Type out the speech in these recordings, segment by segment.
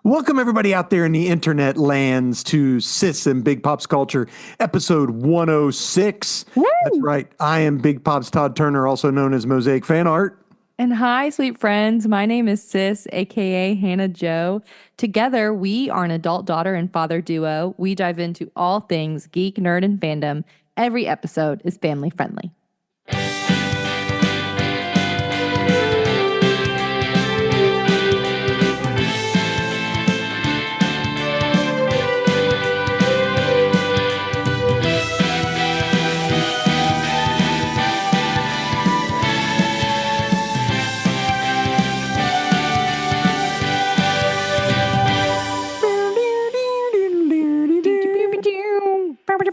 Welcome, everybody out there in the internet lands, to Sis and Big Pops Culture, episode 106. Woo! That's right. I am Big Pops Todd Turner, also known as Mosaic Fan Art. And hi, sweet friends. My name is Sis, aka Hannah Jo. Together, we are an adult daughter and father duo. We dive into all things geek, nerd, and fandom. Every episode is family friendly.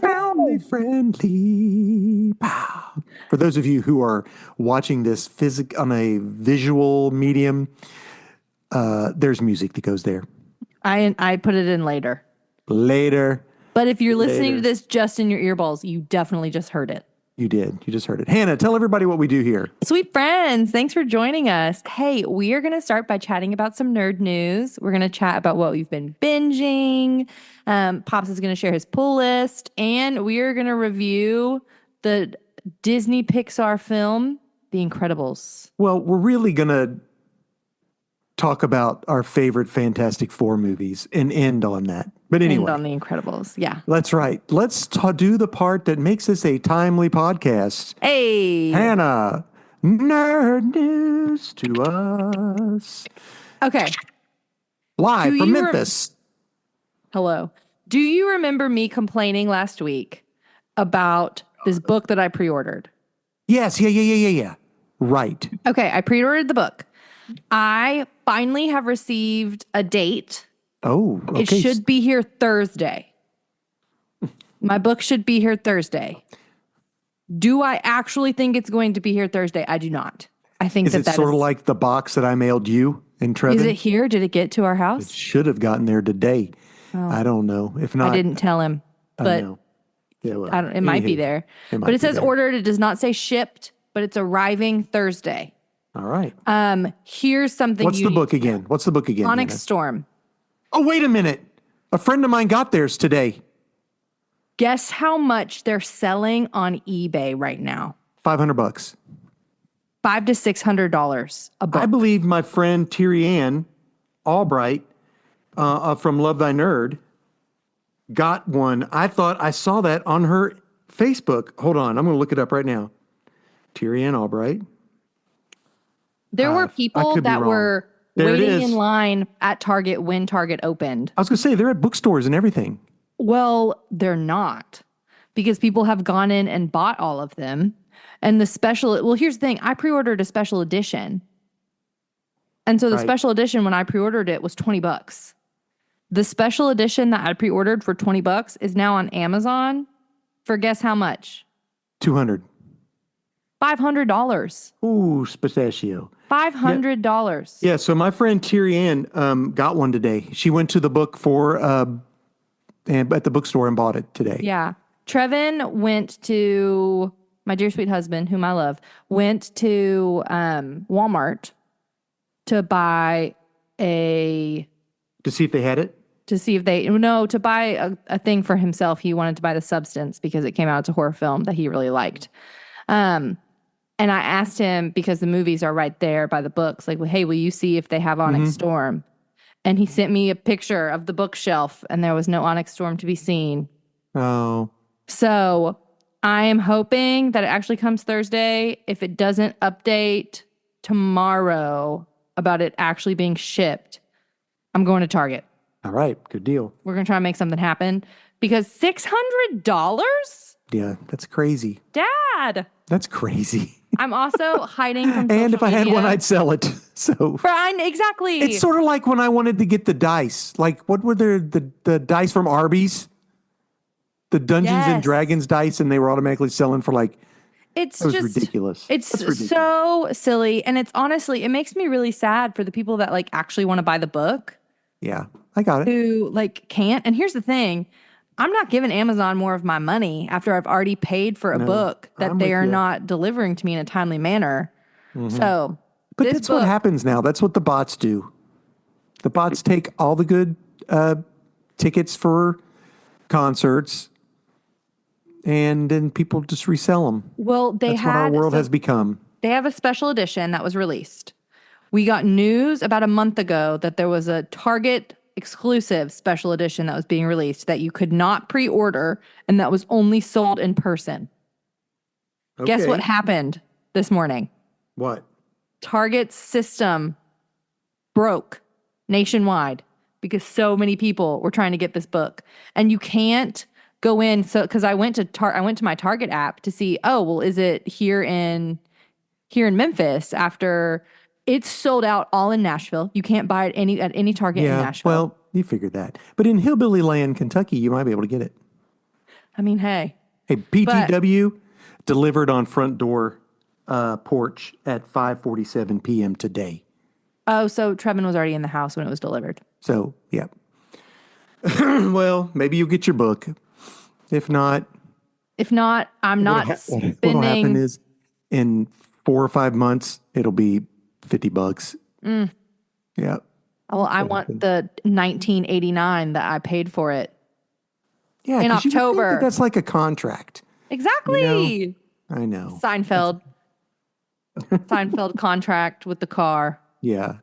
Family friendly. Pow. For those of you who are watching this on a visual medium, there's music that goes there. I put it in later. But if you're listening to this just in your earballs, you definitely just heard it. You did. You just heard it. Hannah, tell everybody what we do here. Sweet friends, thanks for joining us. Hey, we are going to start by chatting about some nerd news. We're going to chat about what we've been binging. Pops is going to share his pull list. And we are going to review the Disney Pixar film, The Incredibles. Well, we're really going to talk about our favorite Fantastic Four movies and end on that. But anyway. End on The Incredibles, yeah. That's right. Let's do the part that makes this a timely podcast. Hey! Hannah, nerd news to us. Okay. Live from Memphis. Hello. Do you remember me complaining last week about this book that I pre-ordered? Yes. Yeah. Right. Okay, I pre-ordered the book. I finally have received a date. Oh, okay. It should be here Thursday. My book should be here Thursday. Do I actually think it's going to be here Thursday? I do not. I think Is it sort of like the box that I mailed you and Trevin? Is it here? Did it get to our house? It should have gotten there today. Oh. I don't know. If not, I didn't tell him. But yeah, well, it might be there. But it says ordered. It does not say shipped, but it's arriving Thursday. All right. Here's something. What's the book again? Onyx Hannah? Storm. Oh, wait a minute. A friend of mine got theirs today. Guess how much they're selling on eBay right now? $500. $500 to $600 a book. I believe my friend Tyrianne Albright from Love Thy Nerd got one. I thought I saw that on her Facebook. Hold on. I'm going to look it up right now. Tyrianne Albright. There were people that were waiting in line at Target when Target opened. I was going to say, they're at bookstores and everything. Well, they're not, because people have gone in and bought all of them. And here's the thing. I pre-ordered a special edition. And so the special edition, when I pre-ordered it, was $20. The special edition that I pre-ordered for $20 is now on Amazon for guess how much? $200. $500. Ooh, pistachio. $500. Yeah, so my friend Tyrianne got one today. She went to the book at the bookstore and bought it today. Yeah. Trevin went to, my dear sweet husband, whom I love, went to Walmart to buy to see if they had it? To buy a thing for himself. He wanted to buy The Substance because it came out as a horror film that he really liked. And I asked him, because the movies are right there by the books, like, well, hey, will you see if they have Onyx Storm? And he sent me a picture of the bookshelf, and there was no Onyx Storm to be seen. Oh. So I am hoping that it actually comes Thursday. If it doesn't update tomorrow about it actually being shipped, I'm going to Target. All right. Good deal. We're going to try and make something happen. Because $600? Yeah, that's crazy. Dad! That's crazy. I'm also hiding from social And if I had media. one, I'd sell it. So Brian, exactly. It's sort of like when I wanted to get the dice. Like, what were the dice from Arby's? The Dungeons and Dragons dice, and they were automatically selling for like, it's just ridiculous. It's ridiculous. So silly. And it's honestly, it makes me really sad for the people that like actually want to buy the book. Yeah, I got it. Who like can't. And here's the thing. I'm not giving Amazon more of my money after I've already paid for a book that they are not delivering to me in a timely manner. Mm-hmm. So, but that's what happens now. That's what the bots do. The bots take all the good tickets for concerts, and then people just resell them. Well, That's what our world has become. They have a special edition that was released. We got news about a month ago that there was a Target exclusive special edition that was being released that you could not pre-order and that was only sold in person. Okay. Guess what happened this morning? What? Target's system broke nationwide because so many people were trying to get this book. And you can't go in. So, because I went to my Target app to see, oh, well, is it here in Memphis after it's sold out all in Nashville. You can't buy it at any Target in Nashville. Well, you figured that. But in Hillbilly Land, Kentucky, you might be able to get it. I mean, hey. Hey, PTW delivered on front door porch at 5:47 p.m. today. Oh, so Trevin was already in the house when it was delivered. So, yeah. Well, maybe you'll get your book. If not, I'm not spending. What'll happen is in 4 or 5 months, it'll be $50. Yeah. Well, I want the 1989 that I paid for it. Yeah, in October. That's like a contract. Exactly. You know? I know. Seinfeld contract with the car. Yeah.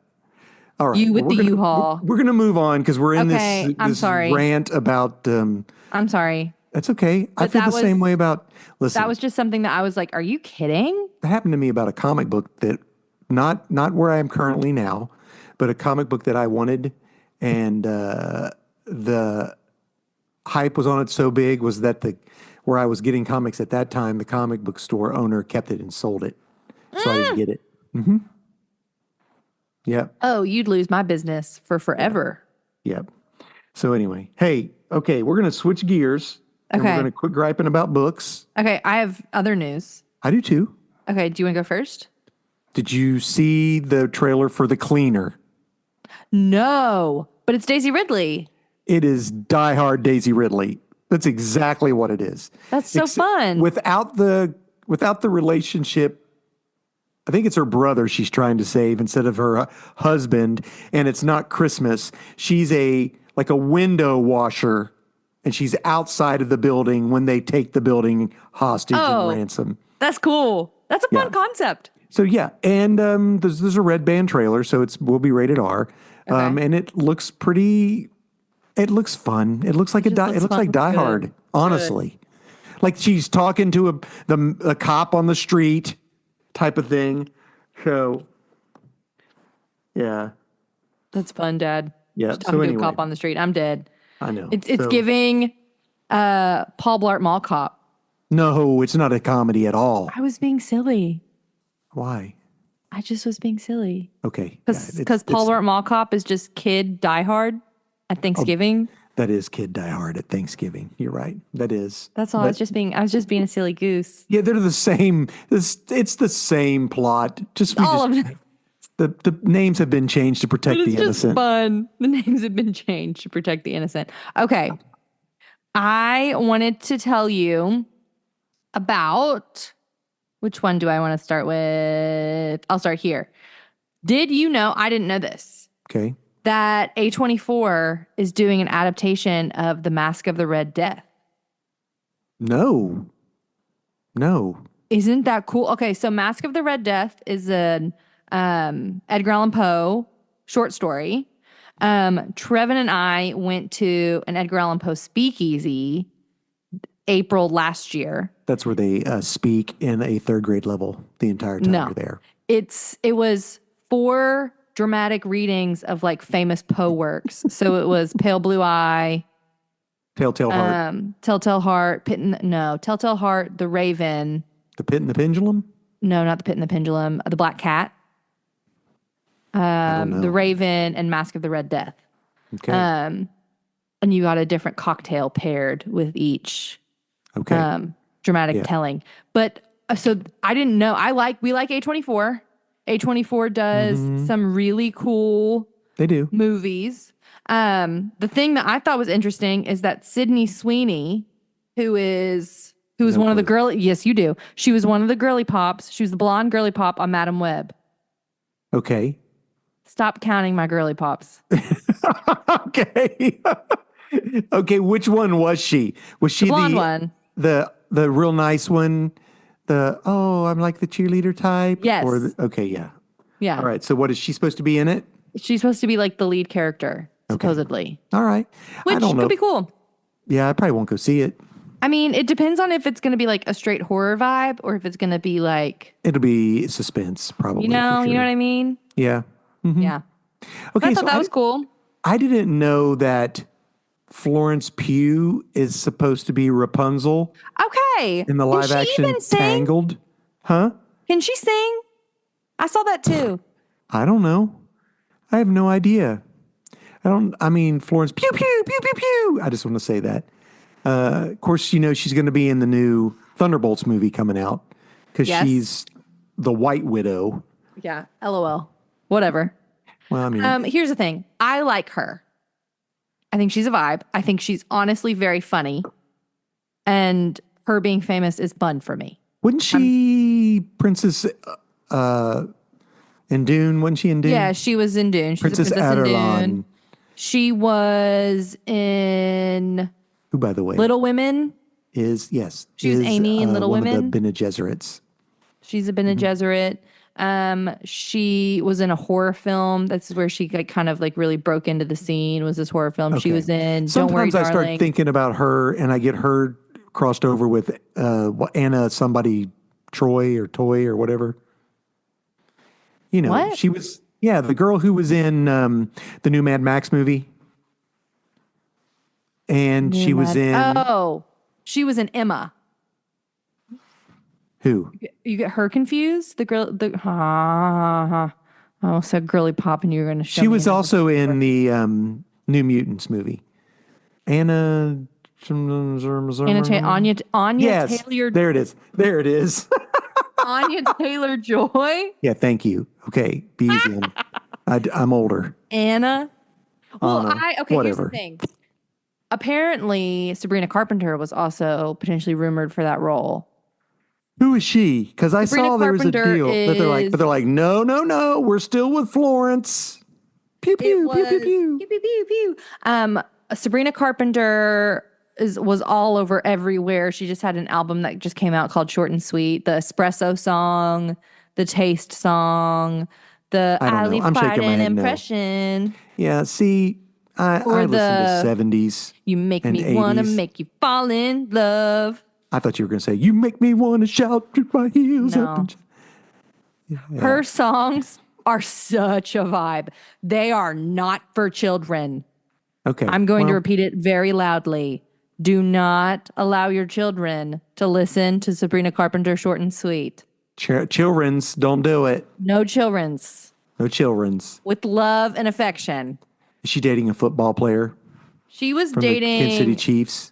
All right. You with the U-Haul. We're going to move on because we're in this sorry. rant about. I'm sorry. That's okay. I feel the same way about. Listen, that was just something that I was like, "Are you kidding?" That happened to me about a comic book that not where I am currently now, but a comic book that I wanted, and the hype was on it so big was that where I was getting comics at that time, the comic book store owner kept it and sold it, so I didn't get it. Mm-hmm. Yep. Oh, you'd lose my business for forever. Yep. So anyway, hey, okay, we're gonna switch gears. And we're gonna quit griping about books. Okay, I have other news. I do too. Okay, do you want to go first? Did you see the trailer for The Cleaner? No, but it's Daisy Ridley. It is diehard Daisy Ridley. That's exactly what it is. That's so fun. Without the relationship, I think it's her brother she's trying to save instead of her husband, and it's not Christmas. She's like a window washer, and she's outside of the building when they take the building hostage and ransom. That's cool. That's a fun concept. So yeah, and there's a red band trailer, so will be rated R, and it looks pretty. It looks fun. It looks like it looks like Die Hard, honestly. Like she's talking to the cop on the street, type of thing. So yeah, that's fun, Dad. Yeah. Just talking to a cop on the street. I'm dead. I know. It's giving Paul Blart Mall Cop. No, it's not a comedy at all. I was being silly. Why? I just was being silly. Okay. Because Paul Blart Mall Cop is just kid Die Hard at Thanksgiving. That is kid Die Hard at Thanksgiving. You're right. That is. That's all. I was just being a silly goose. Yeah, they're the same. It's the same plot. All of it. The names have been changed to protect the innocent. It's just fun. The names have been changed to protect the innocent. Okay. I wanted to tell you about, which one do I want to start with? I'll start here. Did you know, I didn't know this. Okay. That A24 is doing an adaptation of The Masque of the Red Death. No. Isn't that cool? Okay, so Masque of the Red Death is an Edgar Allan Poe short story. Trevin and I went to an Edgar Allan Poe speakeasy April last year. That's where they speak in a third grade level the entire time you're there. It was 4 dramatic readings of like famous Poe works. So it was Pale Blue Eye, Telltale Heart, Telltale Heart, Telltale Heart, The Raven, The Pit and the Pendulum. No, not The Pit and the Pendulum. The Black Cat, The Raven, and Masque of the Red Death. Okay. And you got a different cocktail paired with each. Okay. Dramatic telling. But so I didn't know. We like A24. A24 does some really cool movies. The thing that I thought was interesting is that Sydney Sweeney, who was one of the girly, yes, you do. She was one of the girly pops. She was the blonde girly pop on Madam Web. Okay. Stop counting my girly pops. Okay. Okay, which one was she? Was she The blonde one. the real nice one? I'm like the cheerleader type? Yes. Okay, yeah. Yeah. All right. So what is she supposed to be in it? She's supposed to be like the lead character, supposedly. All right. Which I don't know. could be cool. Yeah, I probably won't go see it. I mean, it depends on if it's going to be like a straight horror vibe or if it's going to be like, It'll be suspense, probably. you know for sure. what I mean? Yeah. Yeah. Okay, I thought that was cool. I didn't know that Florence Pugh is supposed to be Rapunzel Okay. in the live Can she action even sing? Tangled. Huh? Can she sing? I saw that too. I don't know. I have no idea. Florence Pugh, pew, pew, pew, pew. I just want to say that. Of course, she's going to be in the new Thunderbolts movie coming out because she's the White Widow. Yeah. LOL. Whatever. Well, I mean, here's the thing. I like her. I think she's a vibe. I think she's honestly very funny. And her being famous is fun for me. wasn't she Princess in Dune? Wasn't she in Dune? Yeah, she was in Dune. She's Princess a princess in Adarlan. Dune. She was in Who, by the way, Little Women. is Amy in Little one Women. of the Bene Gesserits. She's a Bene Gesserit. She was in a horror film. That's where she kind of like really broke into the scene. Was this horror film she was in? Sometimes Don't Worry, I start Darling. thinking about her, and I get her crossed over with Anna somebody Troy or Toy or whatever. What? She was the girl who was in the new Mad Max movie, and she was in she was in Emma. who? You get her confused? The girl, I almost said girly pop, and you were going to show She me was another also picture. in the New Mutants movie. Anna. Anya Yes, Taylor. there it is. There it is. Anya Taylor Joy. Yeah, thank you. Okay, be easy. I'm older. Anna. Well, Whatever. here's the thing. Apparently, Sabrina Carpenter was also potentially rumored for that role. Who is she? Because I Sabrina saw there was a Carpenter deal, but they're like, no, we're still with Florence. Pew pew pew pew pew. Pew, pew, pew, pew. Sabrina Carpenter was all over everywhere. She just had an album that just came out called Short and Sweet. The Espresso song, the Taste song, the I don't know. I'm quite shaking my an head no. impression. Yeah, see, I listen to 70s. You make and me want to 80s. make you fall in love. I thought you were going to say, you make me want to shout with my heels No. up. And Her songs are such a vibe. They are not for children. Okay. I'm going to repeat it very loudly. Do not allow your children to listen to Sabrina Carpenter Short and Sweet. Children's, don't do it. No children's. No children's. With love and affection. Is she dating a football player She was from dating. the Kansas City Chiefs?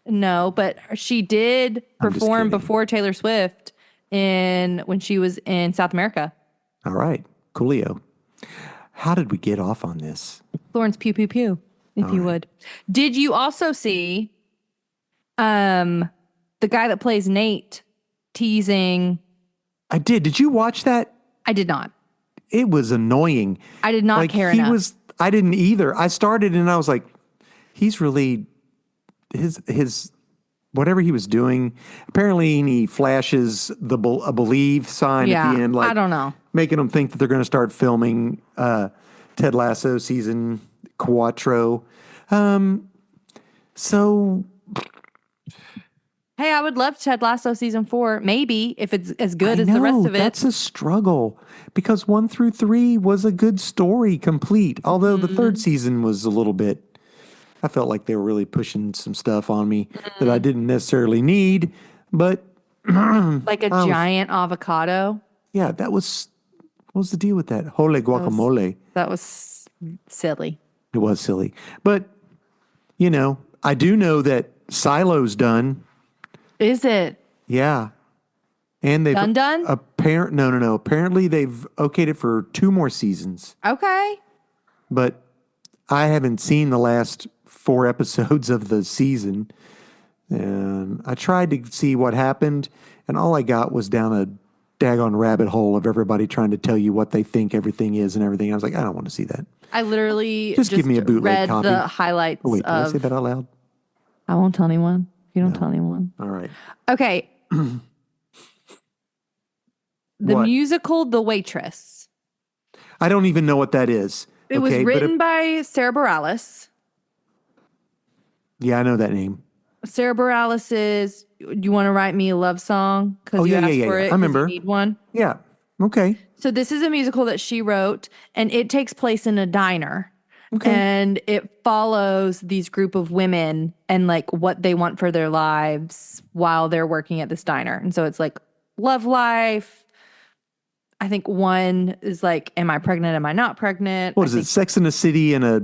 No, but she did I'm just perform kidding. before Taylor Swift when she was in South America. All right. Coolio. How did we get off on this? Florence Pugh Pew Pew, if you would. Did you also see the guy that plays Nate teasing? I did. Did you watch that? I did not. It was annoying. I did not care enough. I didn't either. I started and I was like, he's really his whatever he was doing. Apparently he flashes a believe sign at the end, like I don't know. making them think that they're going to start filming Ted Lasso season 4. So Hey, I would love Ted Lasso season 4, maybe, if it's as good as the rest of it. That's a struggle because 1 through 3 was a good story complete. Although the third season was a little bit, I felt like they were really pushing some stuff on me that I didn't necessarily need. But Like a giant avocado. yeah, what was the deal with that? Holy guacamole. That was silly. It was silly. But, I do know that Silo's done. Is it? Yeah. And they've Done? No. Apparently they've okayed it for 2 more seasons. Okay. But I haven't seen the last 4 episodes of the season. And I tried to see what happened, and all I got was down daggone rabbit hole of everybody trying to tell you what they think everything is and everything. I was like, I don't want to see that. I literally Just give me a bootleg read copy. the highlights Oh, wait, did I of. say that out loud? I won't tell anyone. You don't tell anyone. All right. Okay. The What? musical The Waitress. I don't even know what that is. It was written by Sarah Bareilles. Yeah, I know that name. Sarah Bareilles is, you want to write me a love song? Because you asked for it. I remember. You need one. Yeah. Okay. So this is a musical that she wrote, and it takes place in a diner. Okay. And it follows these group of women and like what they want for their lives while they're working at this diner. And so it's like love life. I think one is like, am I pregnant? Am I not pregnant? What is it? Sex in the City and a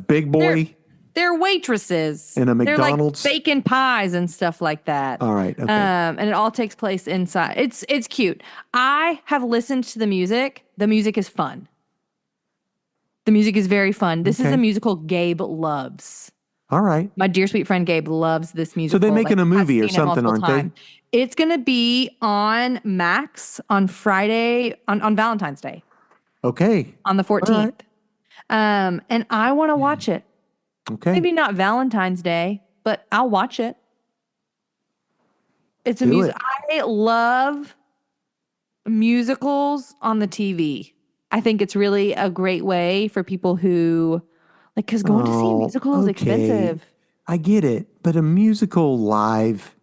big boy? They're waitresses. In a McDonald's? They're like baking pies and stuff like that. All right. Okay. And it all takes place inside. It's cute. I have listened to the music. The music is fun. The music is very fun. This is a musical Gabe loves. All right. My dear sweet friend Gabe loves this musical. So they're making a movie or something, aren't they? It's going to be on Max on Friday, on Valentine's Day. Okay. On the 14th. Right. And I want to watch it. Okay. Maybe not Valentine's Day, but I'll watch it. It's a music. I love musicals on the TV. I think it's really a great way for people who like, because going to see a musical is expensive. I get it, but a musical live.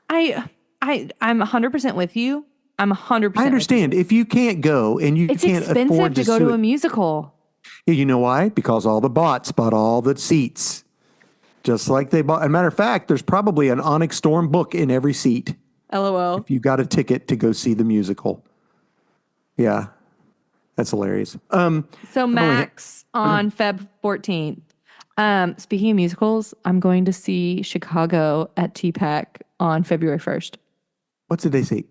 I'm 100% with you. I'm 100%. I understand if you can't go and you can't afford to go to a musical. You know why? Because all the bots bought all the seats. Just like they bought. As a matter of fact, there's probably an Onyx Storm book in every seat. LOL. If you got a ticket to go see the musical. Yeah. That's hilarious. So Max on Feb 14th. Speaking of musicals, I'm going to see Chicago at TPAC on February 1st. What did they say?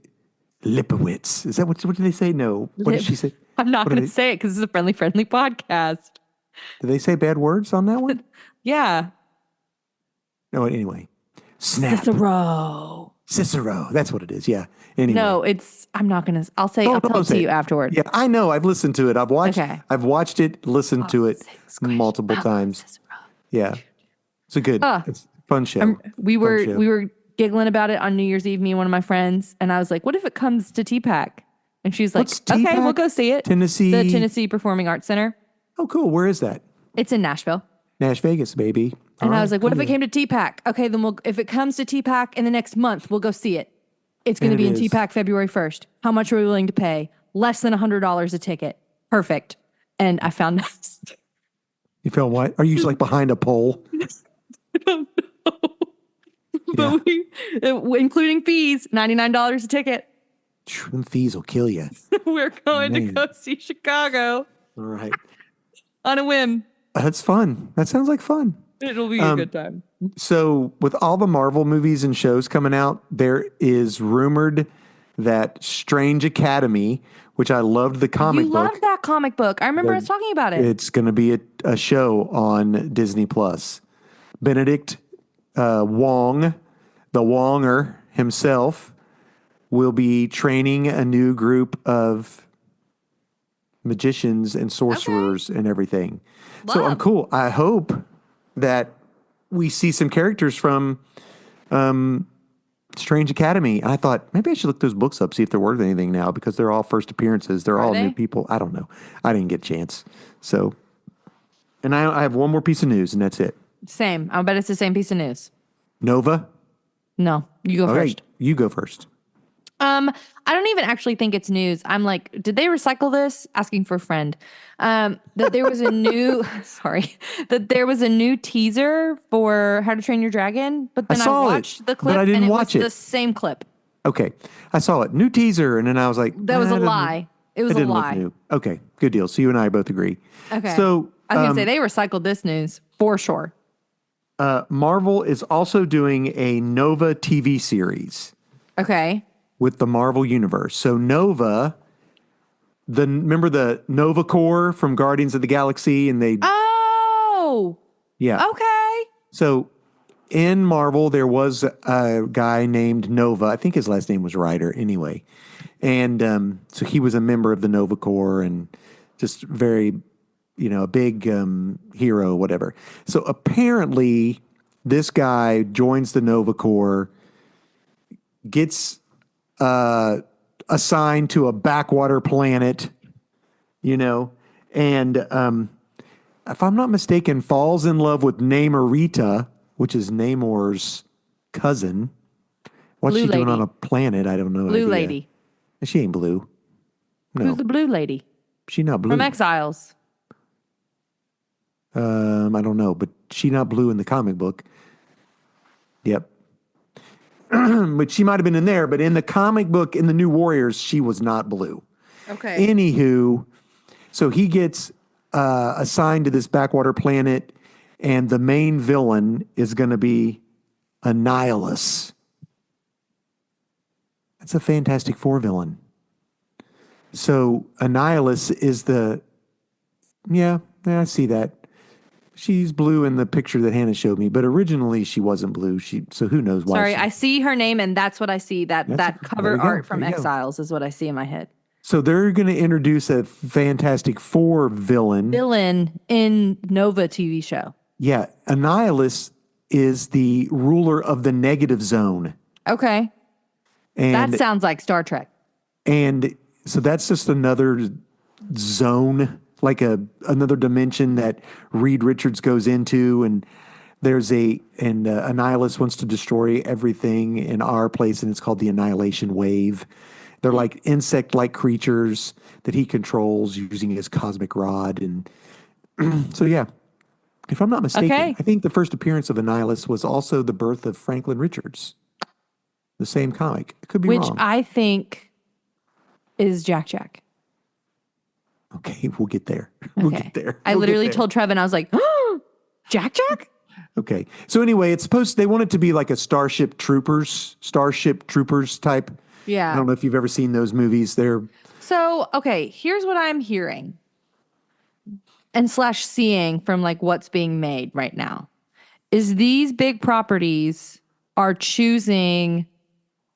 Lipowitz. Is that what did they say? No. What did she say? I'm not going to say it because it's a friendly podcast. Did they say bad words on that one? Yeah. No, anyway. Snap. Cicero. That's what it is. Yeah. Anyway. No, I'm not going to. I'll tell it to you afterward. Yeah, I know. I've listened to it. I've watched it, listened to it multiple times. Cicero. Yeah. It's a fun show. We were giggling about it on New Year's Eve, me and one of my friends, and I was like, what if it comes to TPAC? And she's like, okay, we'll go see it. The Tennessee Performing Arts Center. Oh, cool. Where is that? It's in Nashville. Nash Vegas, baby. And I was like, what if it came to TPAC? Okay, then if it comes to TPAC in the next month, we'll go see it. It's going to be in TPAC February 1st. How much are we willing to pay? Less than $100 a ticket. Perfect. And I found out. You found what? Are you like behind a pole? I don't know. But including fees, $99 a ticket. Them fees will kill you. We're going to go see Chicago. All right. On a whim. That's fun. That sounds like fun. It'll be a good time. So with all the Marvel movies and shows coming out, there is rumored that Strange Academy, which I loved the comic book. You loved that comic book. I remember us talking about it. It's going to be a show on Disney Plus. Benedict Wong, the Wonger himself, will be training a new group of magicians and sorcerers and everything. So I'm cool. I hope that we see some characters from Strange Academy. And I thought maybe I should look those books up, see if they're worth anything now, because they're all first appearances. They're all new people. I don't know. I didn't get a chance. So, and I have one more piece of news, and that's it. Same. I'll bet it's the same piece of news. Nova? No, you go first. You go first. I don't even actually think it's news. I'm like, did they recycle this? Asking for a friend. That there was a new, that there was a new teaser for How to Train Your Dragon, but then I watched the clip but I didn't and watch the same clip. Okay. I saw it. New teaser. And then I was like, that was a lie. It was a lie. Look new. Okay. Good deal. So you and I both agree. Okay. So I was going to say they recycled this news for sure. Marvel is also doing a Nova TV series. Okay. With the Marvel Universe. So Nova, remember the Nova Corps from Guardians of the Galaxy? And they... Oh! Yeah. Okay. So in Marvel, there was a guy named Nova. I think his last name was Ryder anyway. And so he was a member of the Nova Corps and just very, a big hero, whatever. So apparently, this guy joins the Nova Corps, gets assigned to a backwater planet, and if I'm not mistaken, falls in love with Namorita, which is Namor's cousin. What's Blue she doing lady. on a planet? I don't know. Blue idea. lady. She ain't blue. No, Who's the blue lady? she not blue. From Exiles. I don't know, but she not blue in the comic book. Yep. But she might have been in there, but in the comic book, in the New Warriors, she was not blue. Okay. Anywho, so he gets assigned to this backwater planet, and the main villain is going to be Annihilus. That's a Fantastic Four villain. So Annihilus is I see that. She's blue in the picture that Hannah showed me, but originally she wasn't blue. So who knows why? Sorry, I see her name, and that's what I see. That there cover you go, art from there you go. Exiles is what I see in my head. So they're going to introduce a Fantastic Four villain. Villain in Nova TV show. Yeah, Annihilus is the ruler of the negative zone. Okay. And That sounds like Star Trek. And so that's just another zone, like another dimension that Reed Richards goes into. And Annihilus wants to destroy everything in our place, and it's called the Annihilation Wave. They're like insect-like creatures that he controls using his cosmic rod. And so, yeah, if I'm not mistaken, Okay. I think the first appearance of Annihilus was also the birth of Franklin Richards, the same comic. It could be Which wrong. I think is Jack Jack. Okay, we'll get there. We'll Okay. get there. I We'll literally get there. told Trevin, I was like, oh, Jack Jack? Okay. So anyway, they want it to be like a Starship Troopers type. Yeah. I don't know if you've ever seen those movies. So, okay, here's what I'm hearing and / seeing from like what's being made right now is these big properties are choosing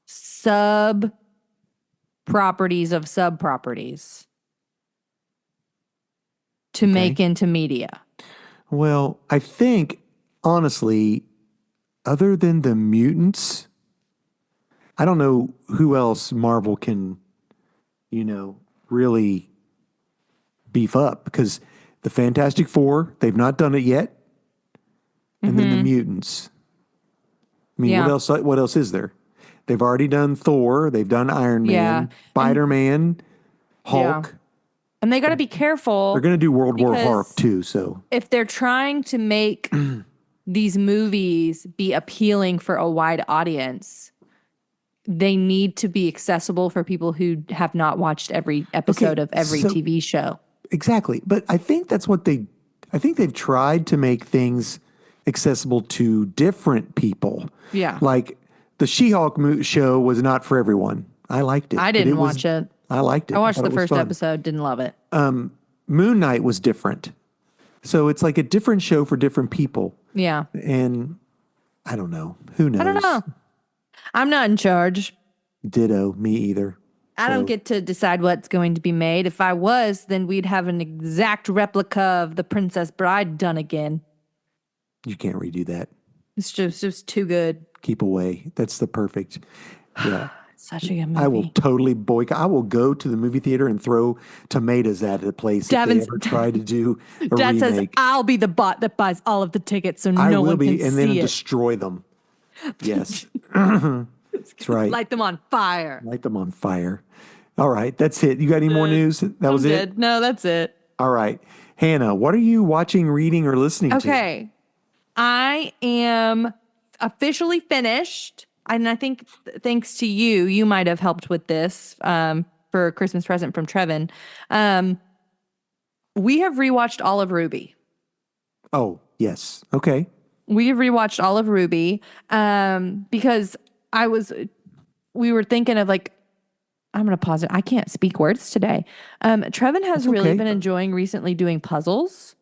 sub properties of sub properties to make into media. Well, I think, honestly, other than the mutants, I don't know who else Marvel can, really beef up, because the Fantastic Four, they've not done it yet. And then the mutants. I mean, Yeah. what else is there? They've already done Thor, they've done Iron Man, Yeah. Spider-Man, Hulk. And they got to be careful. They're going to do World War because Hulk too, so. if they're trying to make these movies be appealing for a wide audience, they need to be accessible for people who have not watched every episode of every TV show. Exactly. But I think that's what I think they've tried to make things accessible to different people. Yeah. Like the She-Hulk show was not for everyone. I liked it. I didn't watch it. I liked it. I watched thought the it was first fun. episode, didn't love it. Moon Knight was different. So it's like a different show for different people. Yeah. And I don't know. Who knows? I don't know. I'm not in charge. Ditto. Me either. I don't get to decide what's going to be made. If I was, then we'd have an exact replica of The Princess Bride done again. You can't redo that. It's just too good. Keep away. That's the perfect. Yeah. It's such a good movie. I will totally boycott. I will go to the movie theater and throw tomatoes at a place if they ever try to do a Dad says, remake. I'll be the bot that buys all of the tickets so I no will one be, can and then see it. destroy them. Yes. That's right. Light them on fire. Light them on fire. All right. That's it. You got any more news? That was it? No, that's it. All right. Hannah, what are you watching, reading, or listening to? Okay. I am officially finished. And I think thanks to you, you might have helped with this for a Christmas present from Trevin. We have rewatched all of RWBY. Oh, yes. Okay. We have rewatched all of RWBY because we were thinking of like, I'm going to pause it. I can't speak words today. Trevin has really been enjoying recently doing puzzles.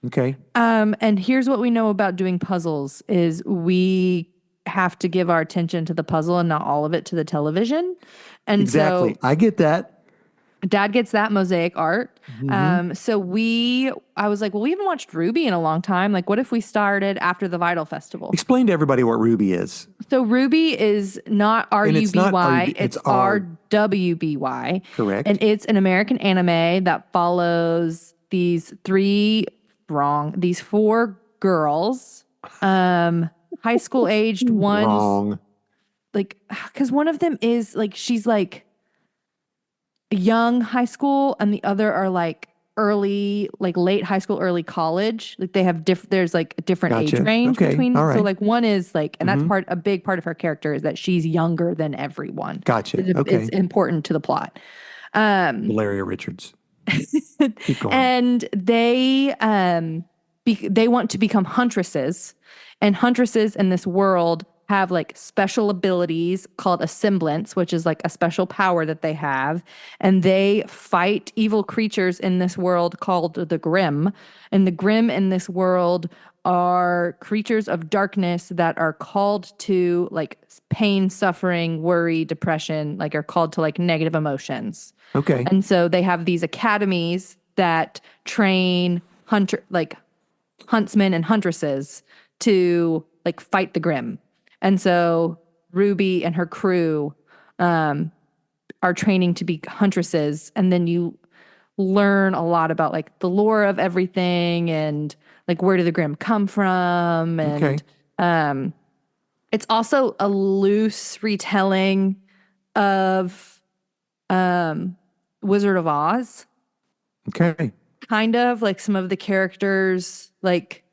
Okay. And here's what we know about doing puzzles is we have to give our attention to the puzzle and not all of it to the television. And Exactly. so I get that. Dad gets that mosaic art. Mm-hmm. So I was like, well, we haven't watched RWBY in a long time. Like, what if we started after the Vital Festival? Explain to everybody what RWBY is. So RWBY is not And it's not RUBY, it's it's RWBY. Correct. And it's an American anime that follows these four girls, high school aged. One's Wrong. like, because one of them is like, she's like young high school, and the other are like early, like late high school, early college. Like they have there's like a different age Gotcha. range Okay. between. All right. So like one is like, and that's a big part of her character is that she's younger than everyone. Gotcha. It's Okay. important to the plot. Valeria Richards. Keep going. And they want to become huntresses, and huntresses in this world have like special abilities called a semblance, which is like a special power that they have, and they fight evil creatures in this world called the Grimm. And the Grimm in this world are creatures of darkness that are called to like pain, suffering, worry, depression, like are called to like negative emotions. Okay. And so they have these academies that train huntsmen and huntresses to like fight the Grimm. And so RWBY and her crew are training to be huntresses, and then you learn a lot about like the lore of everything and like where do the Grimm come from, and it's also a loose retelling of Wizard of Oz. Okay. Kind of like some of the characters, like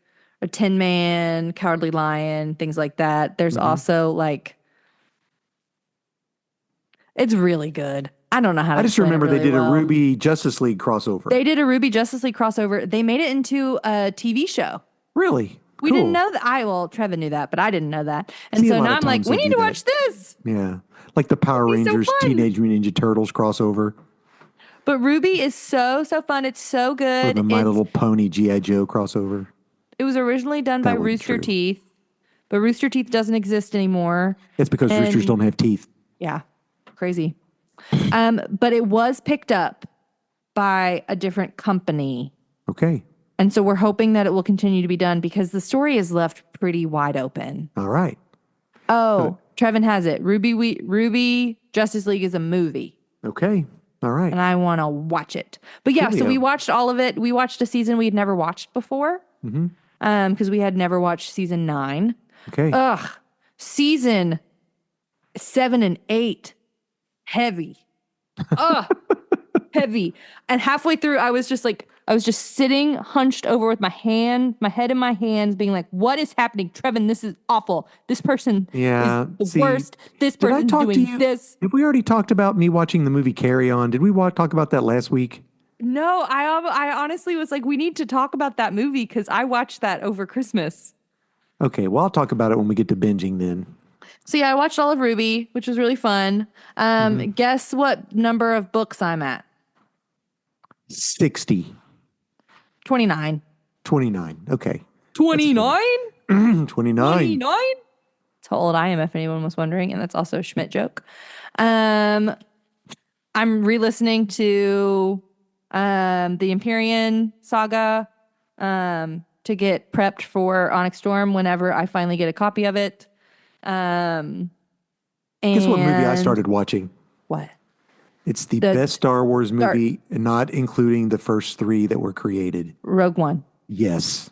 a Tin Man, Cowardly Lion, things like that. There's also like, it's really good. I don't know how to. I just explain remember it really they did well. a RWBY Justice League crossover. They did a RWBY Justice League crossover. They made it into a TV show. Really? We Cool. didn't know that. Trevin knew that, but I didn't know that. And See, a so lot now of I'm like, times we they need do to that. watch this. Yeah. Like the Power It'd be so Rangers, fun. Teenage Mutant Ninja Turtles crossover. But RWBY is so fun. It's so Or good. the My Little Pony G.I. Joe crossover. It was originally done by That wasn't Rooster true. Teeth, but Rooster Teeth doesn't exist anymore. It's because roosters don't have teeth. Yeah, crazy. But it was picked up by a different company. Okay. And so we're hoping that it will continue to be done because the story is left pretty wide open. All right. Oh, Trevin has it. RWBY Justice League is a movie. Okay. All right. And I want to watch it. But yeah, so we watched all of it. We watched a season we had never watched before. Because we had never watched season 9. Okay. Season 7 and 8. Heavy. Heavy. And halfway through, I was just sitting hunched over with my head in my hands, being like, what is happening? Trevin, this is awful. This person is the worst. This person's doing this. Have we already talked about me watching the movie Carry On? Did we talk about that last week? No, I honestly was like, we need to talk about that movie because I watched that over Christmas. Okay, well, I'll talk about it when we get to binging then. So yeah, I watched all of RWBY, which was really fun. Guess what number of books I'm at? 60. 29. 29. Okay. 29? 29. 29? That's how old I am, if anyone was wondering, and that's also a Schmidt joke. I'm re-listening to the Empyrean saga to get prepped for Onyx Storm whenever I finally get a copy of it. Guess what movie I started watching? What? It's the best Star Wars movie, not including the first 3 that were created. Rogue One. Yes.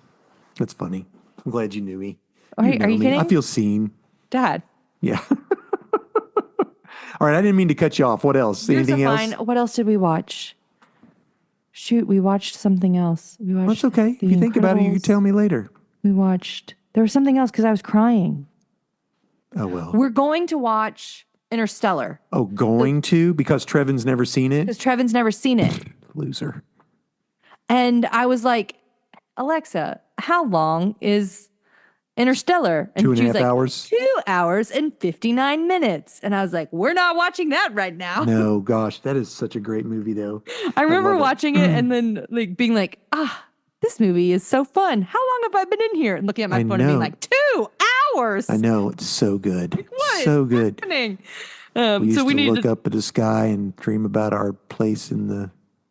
That's funny. I'm glad you knew me. Are you kidding? I feel seen. Dad. Yeah. All right. I didn't mean to cut you off. What else? Anything else? What else did we watch? Shoot, we watched something else. That's okay. If you think about it, you can tell me later. There was something else because I was crying. Oh, well. We're going to watch Interstellar. Oh, because Trevin's never seen it? Because Trevin's never seen it. Loser. And I was like, Alexa, how long is Interstellar? And 2.5 hours? 2 hours and 59 minutes. And I was like, we're not watching that right now. No, gosh, that is such a great movie, though. I remember watching it and then like being like, this movie is so fun. How long have I been in here? And looking at my phone and being like, 2 hours. I know, it's so good. What So is good. happening? We used So we to need look to up at the sky and dream about our place in the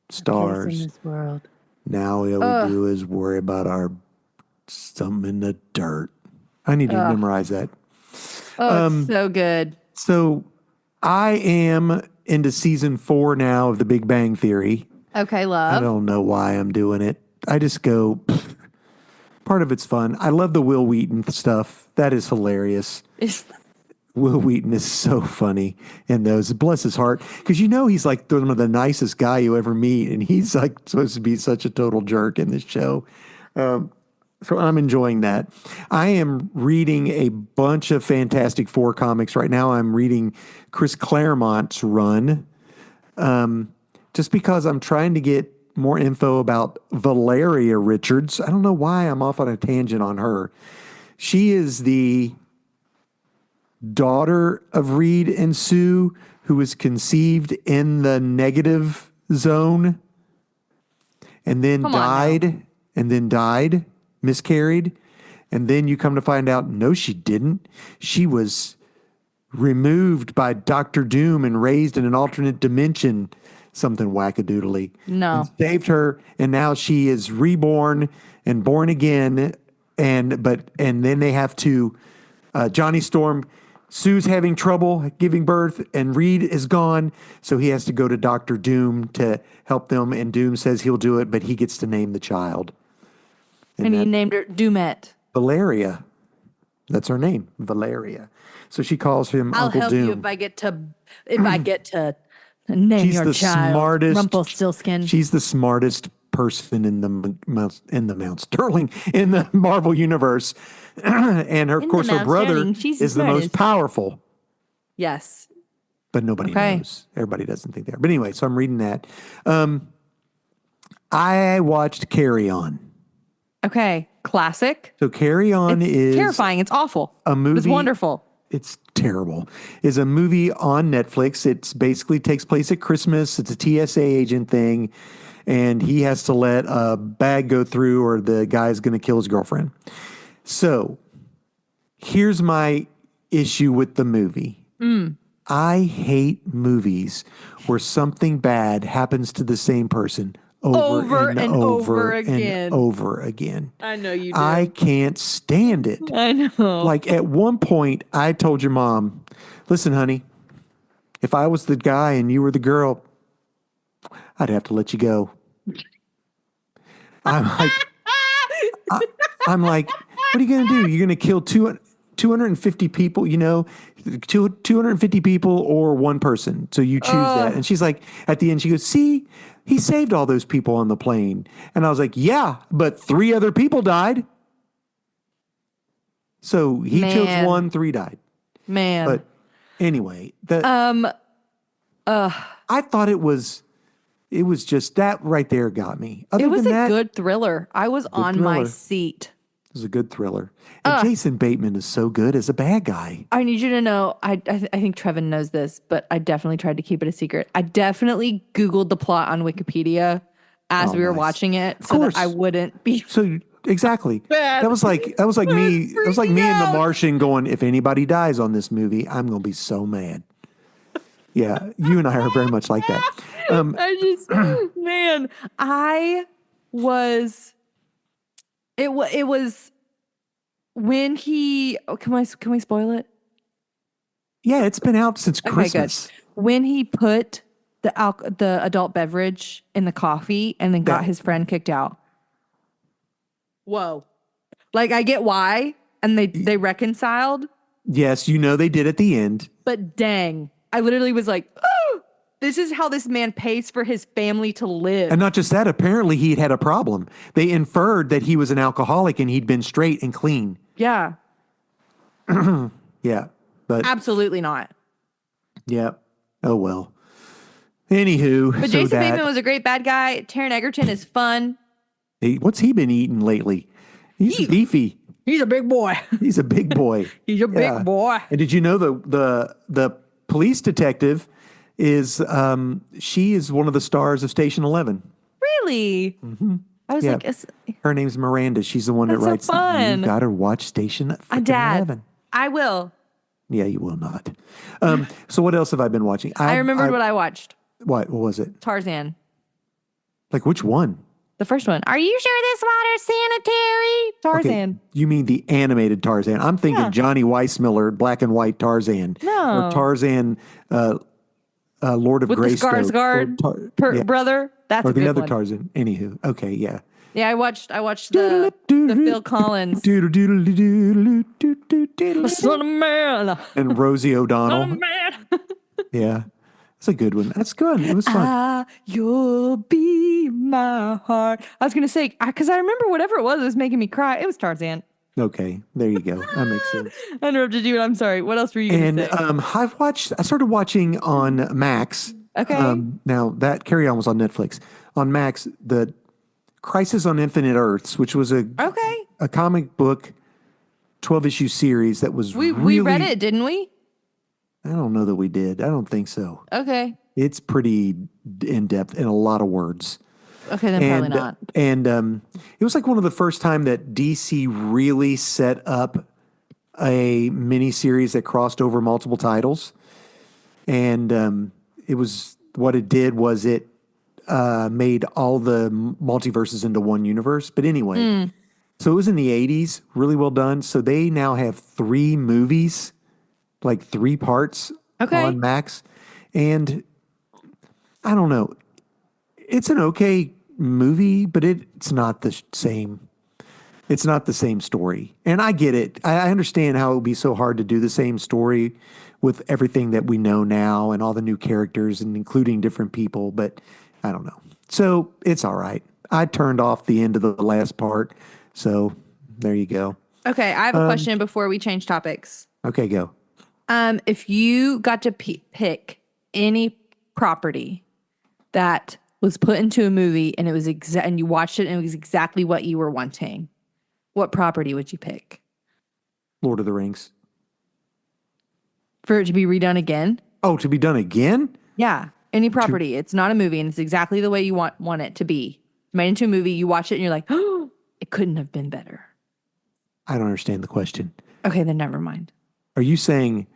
stars. place in this world. Now all we do is worry about our something in the dirt. I need to memorize that. Oh, it's so good. So I am into season 4 now of The Big Bang Theory. Okay, I love. don't know why I'm doing it. I just go, pfft. Part of it's fun. I love the Will Wheaton stuff. That is hilarious. Will Wheaton is so funny in those. Bless his heart. Because he's like one of the nicest guy you ever meet. And he's like supposed to be such a total jerk in this show. So I'm enjoying that. I am reading a bunch of Fantastic Four comics right now. I'm reading Chris Claremont's run. Just because I'm trying to get more info about Valeria Richards. I don't know why I'm off on a tangent on her. She is the daughter of Reed and Sue, who was conceived in the negative zone and then died, miscarried. And then you come to find out, no, she didn't. She was removed by Dr. Doom and raised in an alternate dimension, something wackadoodly. No. And saved her, and now she is reborn and born again. And then they have to, Johnny Storm, Sue's having trouble giving birth, and Reed is gone, so he has to go to Dr. Doom to help them, and Doom says he'll do it, but he gets to name the child. And he named her Doomette. Valeria. That's her name, Valeria. So she calls him I'll Uncle help Doom. you if I get to name She's your the child. smartest. Rumpelstiltskin. She's the smartest person in the Mount Sterling in the Marvel universe, and her, of course, her brother is the most powerful. Yes, but nobody knows. Everybody doesn't think they are. But anyway, so I'm reading that. I watched Carry On. Okay, classic. So Carry On is terrifying. It's awful. A movie. It's wonderful. It's terrible. Is a movie on Netflix. It's basically takes place at Christmas. It's a TSA agent thing, and he has to let a bag go through, or the guy's going to kill his girlfriend. So here's my issue with the movie. I hate movies where something bad happens to the same person over and over again. I know you do. I can't stand it. I know. Like at one point, I told your mom, listen, honey, if I was the guy and you were the girl, I'd have to let you go. I'm like, what are you going to do? You're going to kill 250 people, 250 people or one person. So you choose that. And she's like, at the end, she goes, see, he saved all those people on the plane. And I was like, yeah, but 3 other people died. So he chose 1, 3 died. Man. But anyway, I thought it was just that right there got me. It was a good thriller. I was on my seat. It was a good thriller. And Jason Bateman is so good as a bad guy. I need you to know, I think Trevin knows this, but I definitely tried to keep it a secret. I definitely Googled the plot on Wikipedia as we were watching it so that I wouldn't be exactly. bad. That was like me. That was like me and The Martian going, if anybody dies on this movie, I'm going to be so mad. Yeah, you and I are very much like that. It was when he, can we spoil it? Yeah, it's been out since Christmas. Good. When he put the adult beverage in the coffee and then got his friend kicked out. Whoa. Like, I get why, and they reconciled. Yes, they did at the end. But dang, I literally was like, oh, this is how this man pays for his family to live. And not just that, apparently he'd had a problem. They inferred that he was an alcoholic and he'd been straight and clean. Yeah. Yeah. But absolutely not. Yeah. Oh, well. Anywho. But Jason Bateman was a great bad guy. Taron Egerton is fun. What's he been eating lately? He's beefy. He's a big boy. He's a big boy. He's a big boy. And did you know the police detective is she is one of the stars of Station 11? Really? Mm-hmm. I was like, her name's Miranda. She's the one that writes. So fun. You got to watch Station 11. I will. Yeah, you will not. So what else have I been watching? I remembered what I watched. What was it? Tarzan. Like which one? The first one. Are you sure this water's sanitary? Tarzan. Okay, you mean the animated Tarzan? I'm thinking Johnny Weissmuller, black and white Tarzan, No. or Tarzan, Lord of With Greystoke, the Skarsgård brother. That's or a good the other one. Tarzan. Anywho, okay, yeah. Yeah, I watched the Phil Collins. Doodle doodle doodle doodle doodle. Son of man. And Rosie O'Donnell. Son of man. Yeah, it's a good one. That's good. It was fun. You'll be my heart. I was gonna say because I remember whatever it was making me cry. It was Tarzan. Okay, there you go. That makes sense. I interrupted you. I'm sorry. What else were you gonna say? I started watching on Max. Okay. Now that Carry On was on Netflix. On Max, the Crisis on Infinite Earths, which was a comic book 12-issue series that was we really... read it, didn't we? I don't know that we did. I don't think so. Okay. It's pretty in-depth and a lot of words. Okay, then probably not. And it was like one of the first time that DC really set up a miniseries that crossed over multiple titles. And it was... What it did was it made all the multiverses into one universe. But anyway, so it was in the 80s, really well done. So they now have 3 movies, like 3 parts on Max. And I don't know, it's an okay movie, but it's not the same. It's not the same story. And I get it. I understand how it would be so hard to do the same story with everything that we know now and all the new characters and including different people, but I don't know. So it's all right. I turned off the end of the last part. So there you go. Okay, I have a question before we change topics. Okay, go. If you got to pick any property that was put into a movie and it was and you watched it and it was exactly what you were wanting, what property would you pick? Lord of the Rings. For it to be redone again? Oh, to be done again? Yeah. Any property. It's not a movie and it's exactly the way you want it to be. Made into a movie, you watch it and you're like, oh, it couldn't have been better. I don't understand the question. Okay, then never mind. Are you saying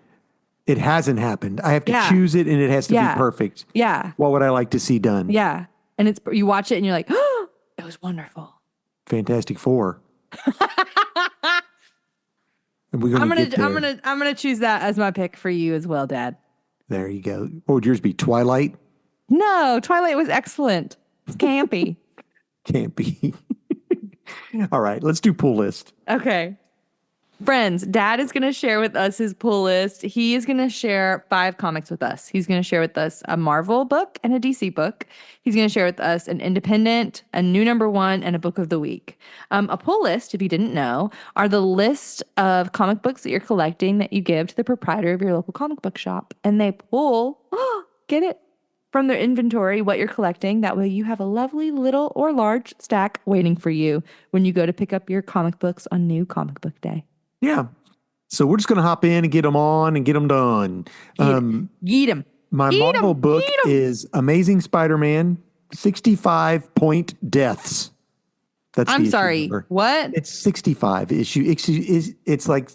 it hasn't happened? I have to choose it and it has to be perfect. Yeah. What would I like to see done? Yeah. And you watch it and you're like, oh, it was wonderful. Fantastic Four. And we're I'm get there. gonna choose that as my pick for you as well, Dad. There you go. What would yours be? Twilight? No, Twilight was excellent. It's campy. Can't be. All right, let's do pull list. Okay. Friends, Dad is going to share with us his pull list. He is going to share 5 comics with us. He's going to share with us a Marvel book and a DC book. He's going to share with us an independent, a new #1, and a book of the week. A pull list, if you didn't know, are the list of comic books that you're collecting that you give to the proprietor of your local comic book shop. And they pull, get it, from their inventory what you're collecting. That way you have a lovely little or large stack waiting for you when you go to pick up your comic books on New Comic Book Day. Yeah. So we're just going to hop in and get them on and get them done. Yeet 'em. My Marvel book is Amazing Spider-Man, 65-point deaths. That's I'm sorry. What? It's 65 issue. It's like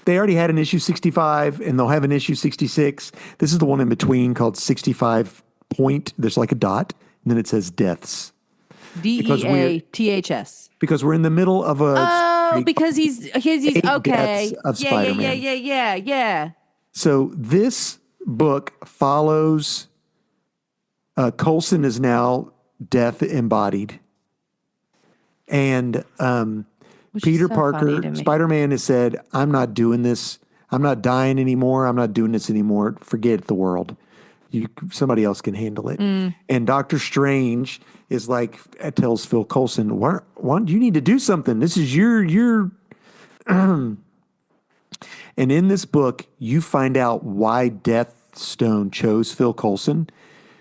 they already had an issue 65 and they'll have an issue 66. This is the one in between called 65 point. There's like a dot and then it says deaths. DEATHS. Because we're in the middle of a because he's okay. Deaths of Spider-Man. Yeah. So this book follows Coulson is now death embodied. And Peter Parker, Spider-Man has said, I'm not doing this. I'm not dying anymore. I'm not doing this anymore. Forget the world. Somebody else can handle it. And Doctor Strange is like, tells Phil Coulson, what, you need to do something. This is your and in this book, you find out why Deathstone chose Phil Coulson.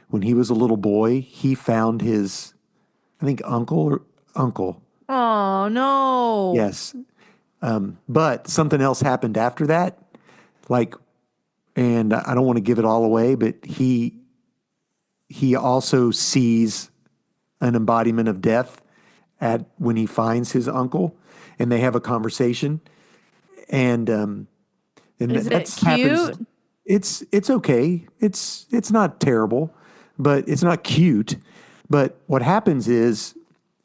When he was a little boy, he found his, I think, uncle. Oh, no. Yes. But something else happened after that. And I don't want to give it all away, but he also sees an embodiment of death when he finds his uncle, and they have a conversation. And And Is it happens. cute? It's okay. It's not terrible, but it's not cute. But what happens is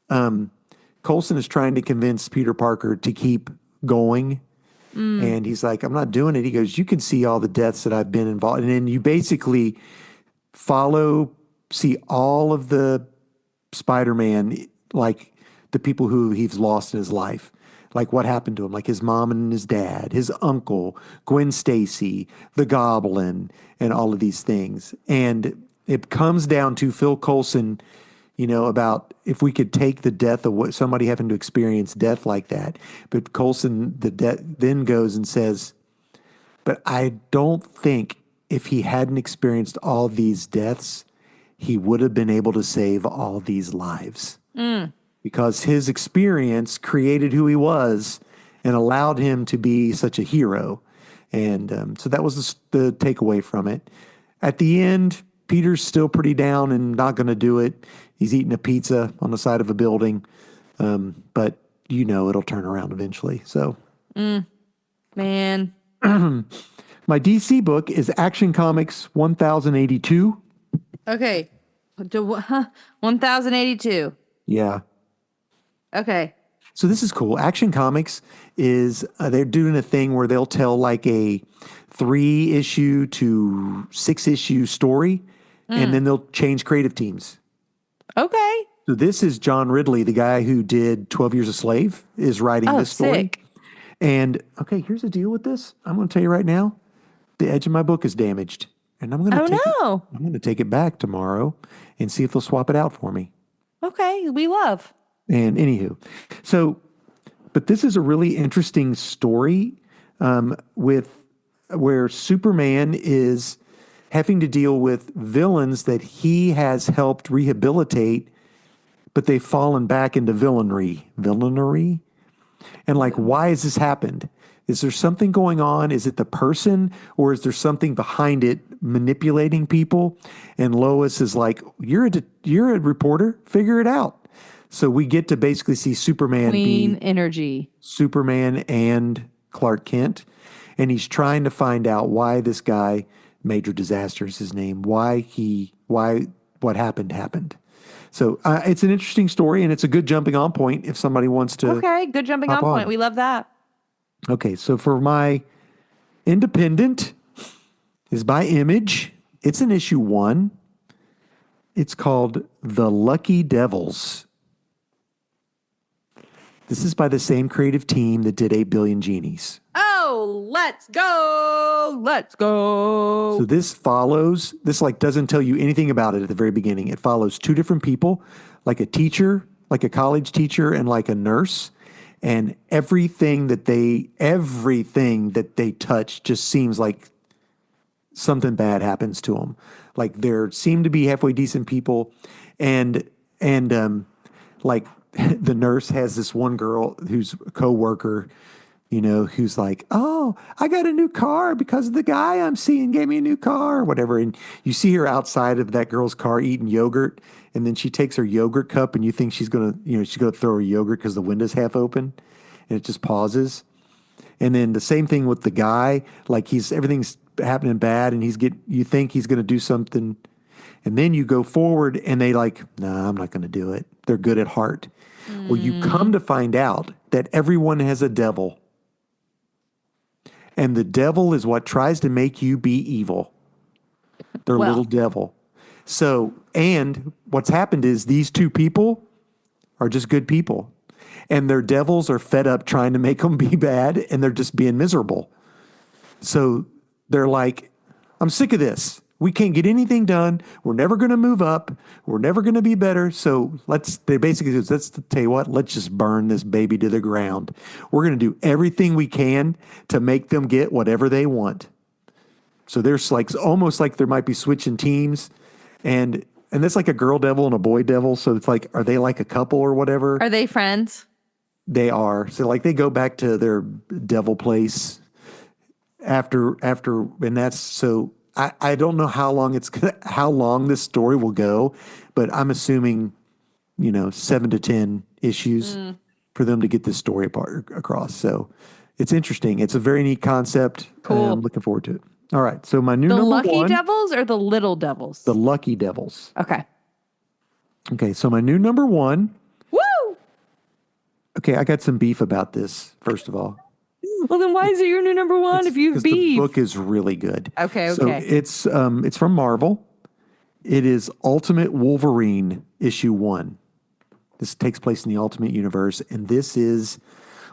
Coulson is trying to convince Peter Parker to keep going. And he's like, I'm not doing it. He goes, you can see all the deaths that I've been involved in. And you basically see all of the Spider-Man, like the people who he's lost in his life, like what happened to him, like his mom and his dad, his uncle, Gwen Stacy, the Goblin, and all of these things. And it comes down to Phil Coulson, about if we could take the death of what somebody having to experience death like that. But Coulson, then goes and says, but I don't think if he hadn't experienced all these deaths, he would have been able to save all these lives. Because his experience created who he was and allowed him to be such a hero. And so that was the takeaway from it. At the end, Peter's still pretty down and not going to do it. He's eating a pizza on the side of a building. But it'll turn around eventually. So, Man. My DC book is Action Comics 1082. Okay. 1082. Yeah. Okay. So this is cool. Action Comics is they're doing a thing where they'll tell like a 3-issue to 6-issue story, and then they'll change creative teams. Okay. So this is John Ridley, the guy who did 12 Years a Slave, is writing this story. Sick. And okay, here's the deal with this. I'm going to tell you right now, the edge of my book is damaged, and I'm going to take it back tomorrow and see if they'll swap it out for me. Okay, we love. And anywho, but this is a really interesting story where Superman is having to deal with villains that he has helped rehabilitate, but they've fallen back into villainy. And like, why has this happened? Is there something going on? Is it the person, or is there something behind it manipulating people? And Lois is like, you're a reporter, figure it out. So we get to basically see Superman Queen energy. Superman and Clark Kent. And he's trying to find out why this guy, Major Disaster is his name, what happened. So it's an interesting story, and it's a good jumping on point if somebody wants to. Okay, good jumping on point. We love that. Okay, so for my independent is by Image. It's an issue 1. It's called The Lucky Devils. This is by the same creative team that did 8 Billion Genies. Oh, let's go. Let's go. So this doesn't tell you anything about it at the very beginning. It follows 2 different people, like a teacher, like a college teacher, and like a nurse. And everything that they touch just seems like something bad happens to them. Like there seem to be halfway decent people, and like the nurse has this one girl who's a coworker, who's like, oh, I got a new car because the guy I'm seeing gave me a new car or whatever. And you see her outside of that girl's car eating yogurt. And then she takes her yogurt cup and you think she's going to throw her yogurt because the window's half open, and it just pauses. And then the same thing with the guy, like everything's happening bad and you think he's going to do something. And then you go forward and they like, nah, I'm not going to do it. They're good at heart. Well, you come to find out that everyone has a devil. And the devil is what tries to make you be evil. Their little devil. So, and what's happened is these 2 people are just good people. And their devils are fed up trying to make them be bad, and they're just being miserable. So they're like, I'm sick of this. We can't get anything done. We're never going to move up. We're never going to be better. So let's tell you what, let's just burn this baby to the ground. We're going to do everything we can to make them get whatever they want. So there's like, almost like there might be switching teams, and that's like a girl devil and a boy devil. So it's like, are they like a couple or whatever? Are they friends? They are. So like they go back to their devil place after, and that's so. I don't know how long this story will go, but I'm assuming, 7 to 10 issues for them to get this story across. So It's interesting. It's a very neat concept. Cool. I'm looking forward to it. All right. So my new The number Lucky one, Devils or the Little Devils? the Lucky Devils. Okay. Okay. So my new number one. Woo! Okay. I got some beef about this, first of all. Well, then why is it your new number one if you have beef? The book is really good. Okay. So it's from Marvel. It is Ultimate Wolverine issue 1. This takes place in the Ultimate Universe, and this is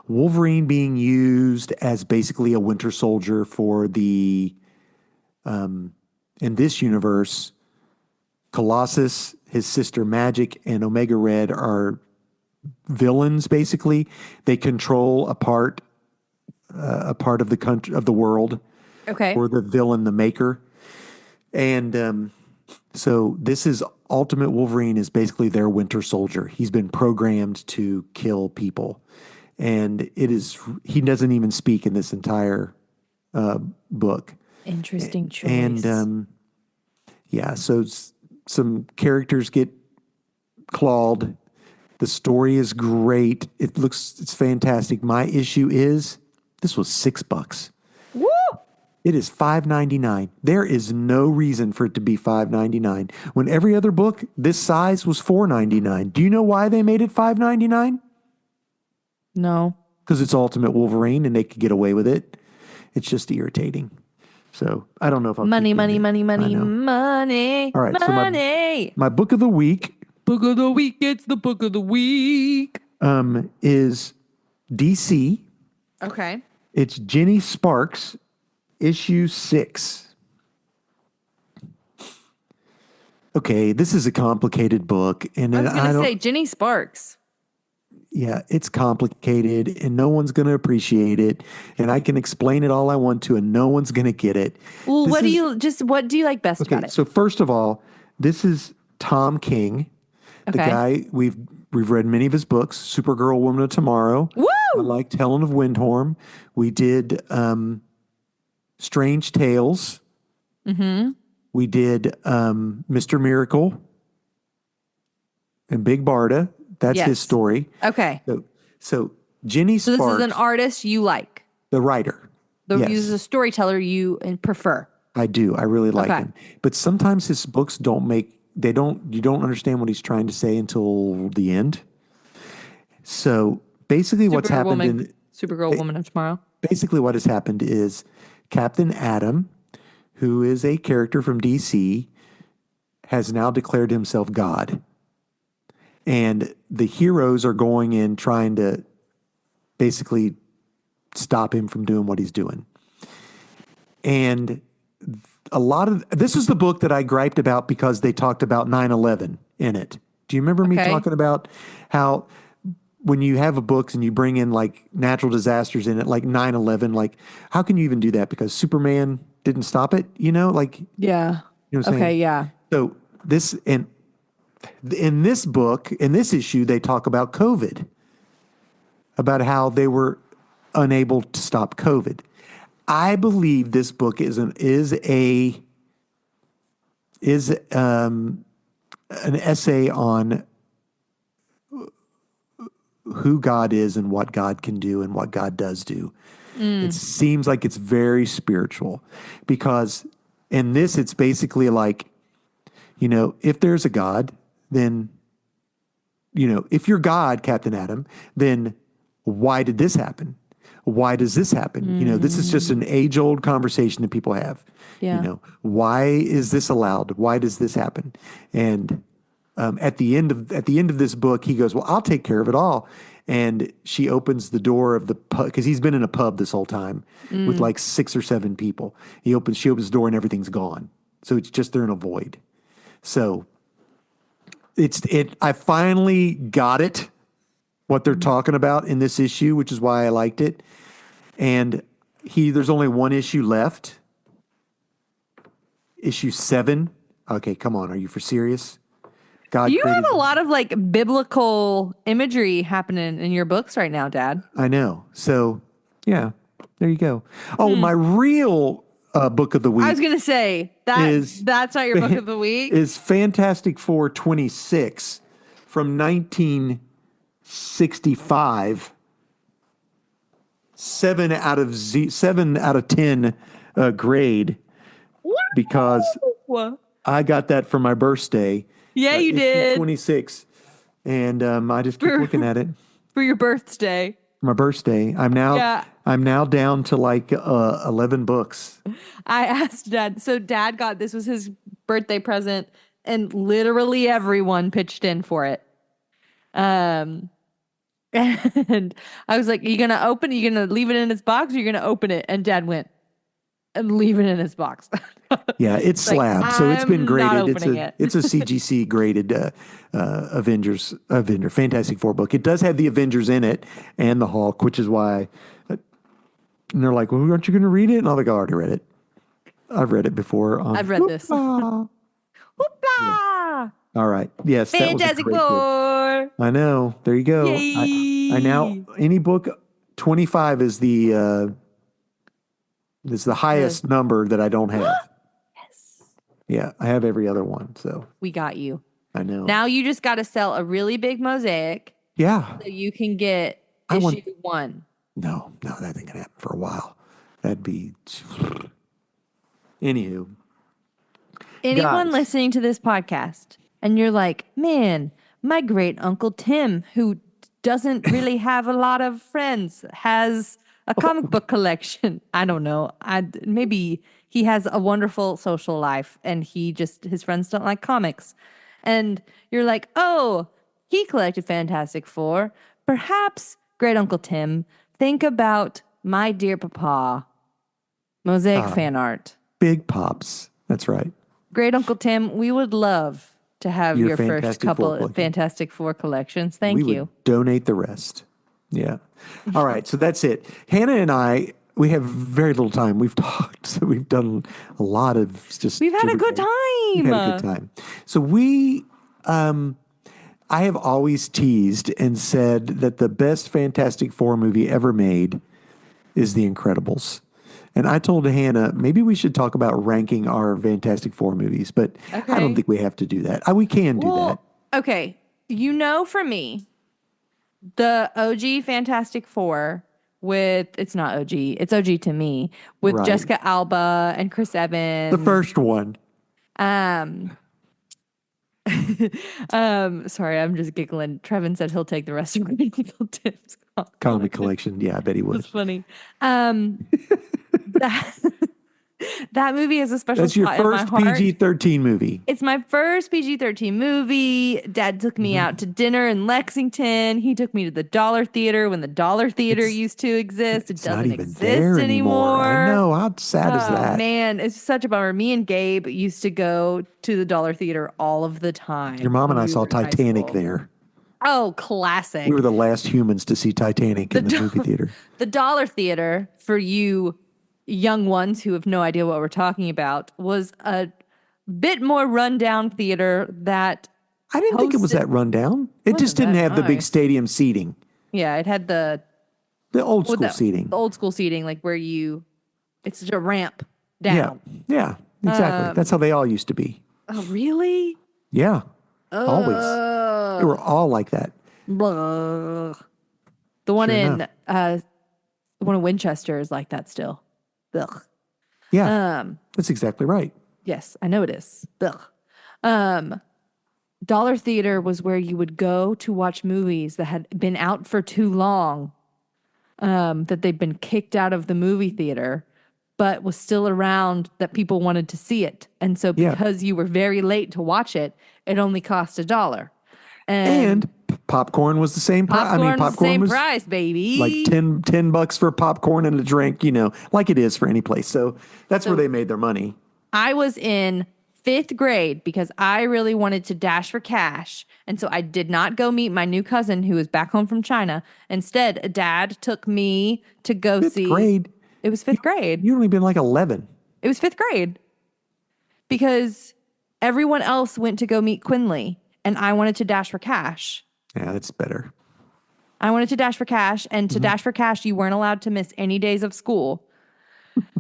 Wolverine being used as basically a Winter Soldier for the in this universe. Colossus, his sister Magic, and Omega Red are villains. Basically, they control a part of the country of the world. Okay. Or the villain, the Maker, and so this is Ultimate Wolverine is basically their Winter Soldier. He's been programmed to kill people, and he doesn't even speak in this entire book. Interesting choice. And so some characters get clawed. The story is great. It's fantastic. My issue is this was $6. Woo! It is $5.99. There is no reason for it to be $5.99 when every other book this size was $4.99. Do you know why they made it $5.99? No. Because it's Ultimate Wolverine and they could get away with it. It's just irritating. So I don't know if I'll money. All right, Money. So my book of the week. Book of the week. It's the book of the week. Is DC. Okay. It's Jenny Sparks. Issue 6. Okay, this is a complicated book, and I was going to say Jenny Sparks. Yeah, it's complicated, and no one's going to appreciate it. And I can explain it all I want to, and no one's going to get it. Well, what do you like best about it? So first of all, this is Tom King, the guy we've read many of his books. Supergirl, Woman of Tomorrow. Woo! I liked Helen of Windhorn. We did Strange Tales. Mm-hmm. We did Mr. Miracle and Big Barda. That's his story. Okay. So Jenny Sparks. So this is an artist you like. The writer. This is a storyteller you prefer. I do. I really like him. But sometimes his books you don't understand what he's trying to say until the end. So basically Supergirl, Woman of Tomorrow. Basically what has happened is Captain Atom, who is a character from DC, has now declared himself God. And the heroes are going in trying to basically stop him from doing what he's doing. And this is the book that I griped about because they talked about 9/11 in it. Do you remember me talking about how when you have a book and you bring in like natural disasters in it, like 9/11, like how can you even do that? Because Superman didn't stop it, Yeah. You know what I'm saying? Okay, yeah. So in this book, in this issue, they talk about COVID, about how they were unable to stop COVID. I believe this book is an essay on who God is and what God can do and what God does do. It seems like it's very spiritual because in this, it's basically like, if there's a God, then, if you're God, Captain Atom, then why did this happen? Why does this happen? This is just an age-old conversation that people have. Yeah. Why is this allowed? Why does this happen? And at the end of this book, he goes, well, I'll take care of it all. And she opens the door of the pub because he's been in a pub this whole time with like 6 or 7 people. She opens the door and everything's gone. So it's just they're in a void. So I finally got it, what they're talking about in this issue, which is why I liked it. And there's only one issue left. Issue 7. Okay, come on. Are you for serious? You have a lot of like biblical imagery happening in your books right now, Dad. I know. So, yeah, there you go. Oh, my real book of the week. I was going to say that's not your book of the week. Is Fantastic Four 26 from 1965. 7 out of 10 grade because What? I got that for my birthday. Yeah, you Issue did 26, and I just keep looking at it. for your birthday. My birthday. Yeah. I'm now down to like 11 books. I asked Dad. So Dad got this was his birthday present, and literally everyone pitched in for it. And I was like, "Are you gonna open it? You gonna leave it in its box? Or you gonna open it?" And Dad went and leave it in its box. Yeah, it's slabbed, so it's been I'm not graded. opening it. It's a CGC graded Avenger Fantastic Four book. It does have the Avengers in it and the Hulk, which is why. And they're like, "Well, aren't you going to read it?" And I'm like, "I already read it. I've read it before." I've read this. Whoopla! All right. Yes, that was a Fantastic great book. Four. I know. There you go. Yay. I now any book 25 is the highest number that I don't have. Yes. Yeah, I have every other one. So We got you. I know. Now you just got to sell a really big mosaic Yeah. so you can get I want- issue 1. No, that ain't gonna happen for a while. That'd be. Anywho, Anyone Guys. listening to this podcast and you're like, man, my great uncle Tim, who doesn't really have a lot of friends, has a comic book collection. I don't know. Maybe he has a wonderful social life and his friends don't like comics. And you're like, oh, he collected Fantastic Four. Perhaps great uncle Tim, think about my dear papa, mosaic fan art. Big Pops. That's right. Great Uncle Tim, we would love to have your first Fantastic couple Four of collection. Fantastic Four collections. Thank We you. would donate the rest. Yeah. All right. So that's it. Hannah and I, we have very little time. We've talked. So we've done a lot of just. We've had a good We've time. had a good time. So I have always teased and said that the best Fantastic Four movie ever made is The Incredibles. And I told Hannah, maybe we should talk about ranking our Fantastic Four movies, but I don't Okay. think we have to do that. We can do that. Okay. For me, the OG Fantastic Four it's not OG, it's OG to me, with Right. Jessica Alba and Chris Evans. The first one. Sorry, I'm just giggling. Trevin said he'll take the rest of Great Uncle Tim's Comic collection. Yeah, I bet he would. It's funny. That movie has a special That's your spot in my first heart. PG-13 movie. It's my first PG-13 movie. Dad took me out to dinner in Lexington. He took me to the Dollar Theater when the Dollar Theater used to exist. It It's not doesn't even exist there anymore. I know. How sad is Oh, that? man, it's such a bummer. Me and Gabe used to go to the Dollar Theater all of the time. Your mom and I when we saw were in high Titanic school. there. Oh, classic. We were the last humans to see Titanic in the do- movie theater. The Dollar Theater, for you young ones who have no idea what we're talking about, was a bit more rundown theater that, I didn't think it was hosted- that rundown. It just Wasn't didn't that have the big nice. stadium seating, yeah, it had the old school seating. The old school seating, like where it's just a ramp Yeah, down. yeah, exactly. That's how they all used to be. Oh, really? Yeah, always. They were all like that. Blah. The one Sure in enough. the one in Winchester is like that still. Ugh. Yeah, that's exactly right. Yes, I know it is. Ugh. Dollar Theater was where you would go to watch movies that had been out for too long, that they'd been kicked out of the movie theater, but was still around that people wanted to see it. And so Yeah. because you were very late to watch it, it only cost $1. And popcorn was the same price. popcorn's the same was price, baby. like $10 for popcorn and a drink, like it is for any place. So that's where they made their money. I was in 5th grade because I really wanted to dash for cash. And so I did not go meet my new cousin who was back home from China. Instead, Dad took me to go see. Grade. It was 5th grade. You'd only been like 11. It was 5th grade. Because everyone else went to go meet Quinley and I wanted to dash for cash. Yeah, that's better. I wanted to dash for cash, and to dash for cash, you weren't allowed to miss any days of school.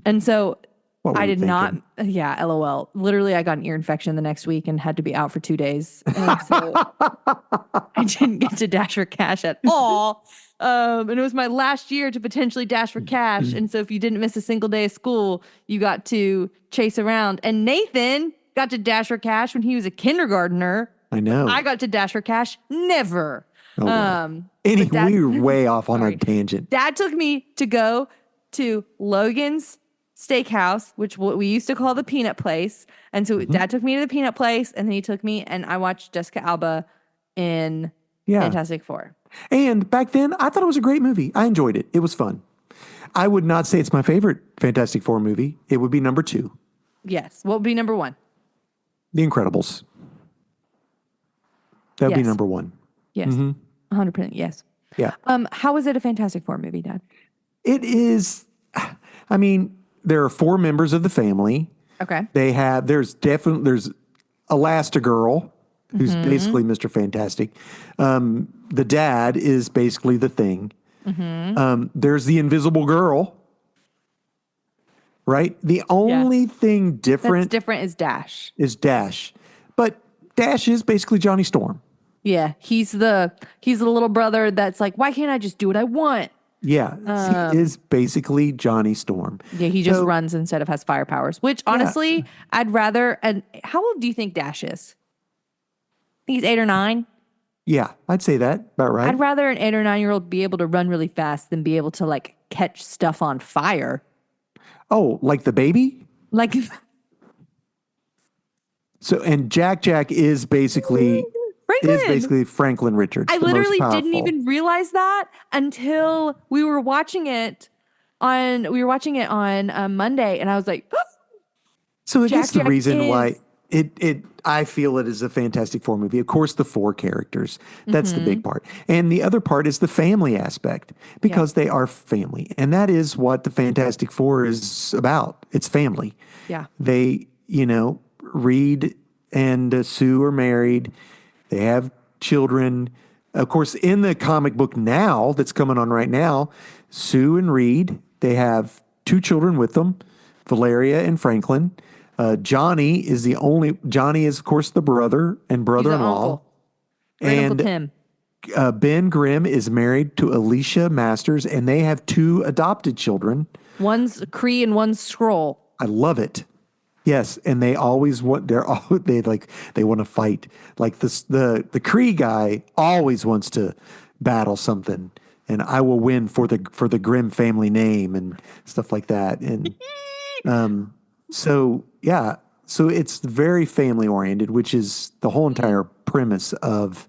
And so What were I you did not. thinking? Yeah, LOL. Literally, I got an ear infection the next week and had to be out for 2 days. And so I didn't get to dash for cash at all. And it was my last year to potentially dash for cash. And so if you didn't miss a single day of school, you got to chase around. And Nathan got to dash for cash when he was a kindergartner. I know. I got to dash for cash never. Oh, well. But Dad, We were way off on our sorry. tangent. Dad took me to go to Logan's Steakhouse, which we used to call the Peanut Place. And so Dad took me to the Peanut Place, and then he took me and I watched Jessica Alba in Fantastic Four. And back then, I thought it was a great movie. I enjoyed it. It was fun. I would not say it's my favorite Fantastic Four movie. It would be number 2. Yes. What would be number 1? The Incredibles. That would be Yes. number 1. Yes. 100%. Yes. Yeah. How is it a Fantastic Four movie, Dad? It is, I mean, there are 4 members of the family. Okay. There's Elastigirl, who's basically Mr. Fantastic. The dad is basically the Thing. There's the Invisible Girl, right? The only thing different, is Dash. is Dash. But Dash is basically Johnny Storm. Yeah. He's the little brother that's like, why can't I just do what I want? Yeah, he is basically Johnny Storm. Yeah, he just runs instead of has fire powers, which honestly, I'd rather. And how old do you think Dash is? I think he's 8 or 9. Yeah, I'd say that. About right. I'd rather an 8 or 9-year-old be able to run really fast than be able to like catch stuff on fire. Oh, like the baby? Like, So, and Jack is basically Franklin Richards. I the most literally powerful. didn't even realize that until we were watching it on Monday, and I was like, So I guess the Jack reason is- why I feel it is a Fantastic Four movie. Of course, the 4 characters. That's the big part. And the other part is the family aspect because they are family. And that is what the Fantastic Four is about. It's family. Yeah. They, Reed and Sue are married. They have children. Of course, in the comic book now that's coming on right now, Sue and Reed, they have 2 children with them, Valeria and Franklin. Johnny is, of course, the brother and brother-in-law. Uncle And Tim. Ben Grimm is married to Alicia Masters, and they have 2 adopted children. One's Kree and one's Skrull. I love it. Yes, and they always want they want to fight. Like the Kree guy always wants to battle something, and I will win for the Grimm family name and stuff like that. And so it's very family oriented, which is the whole entire premise of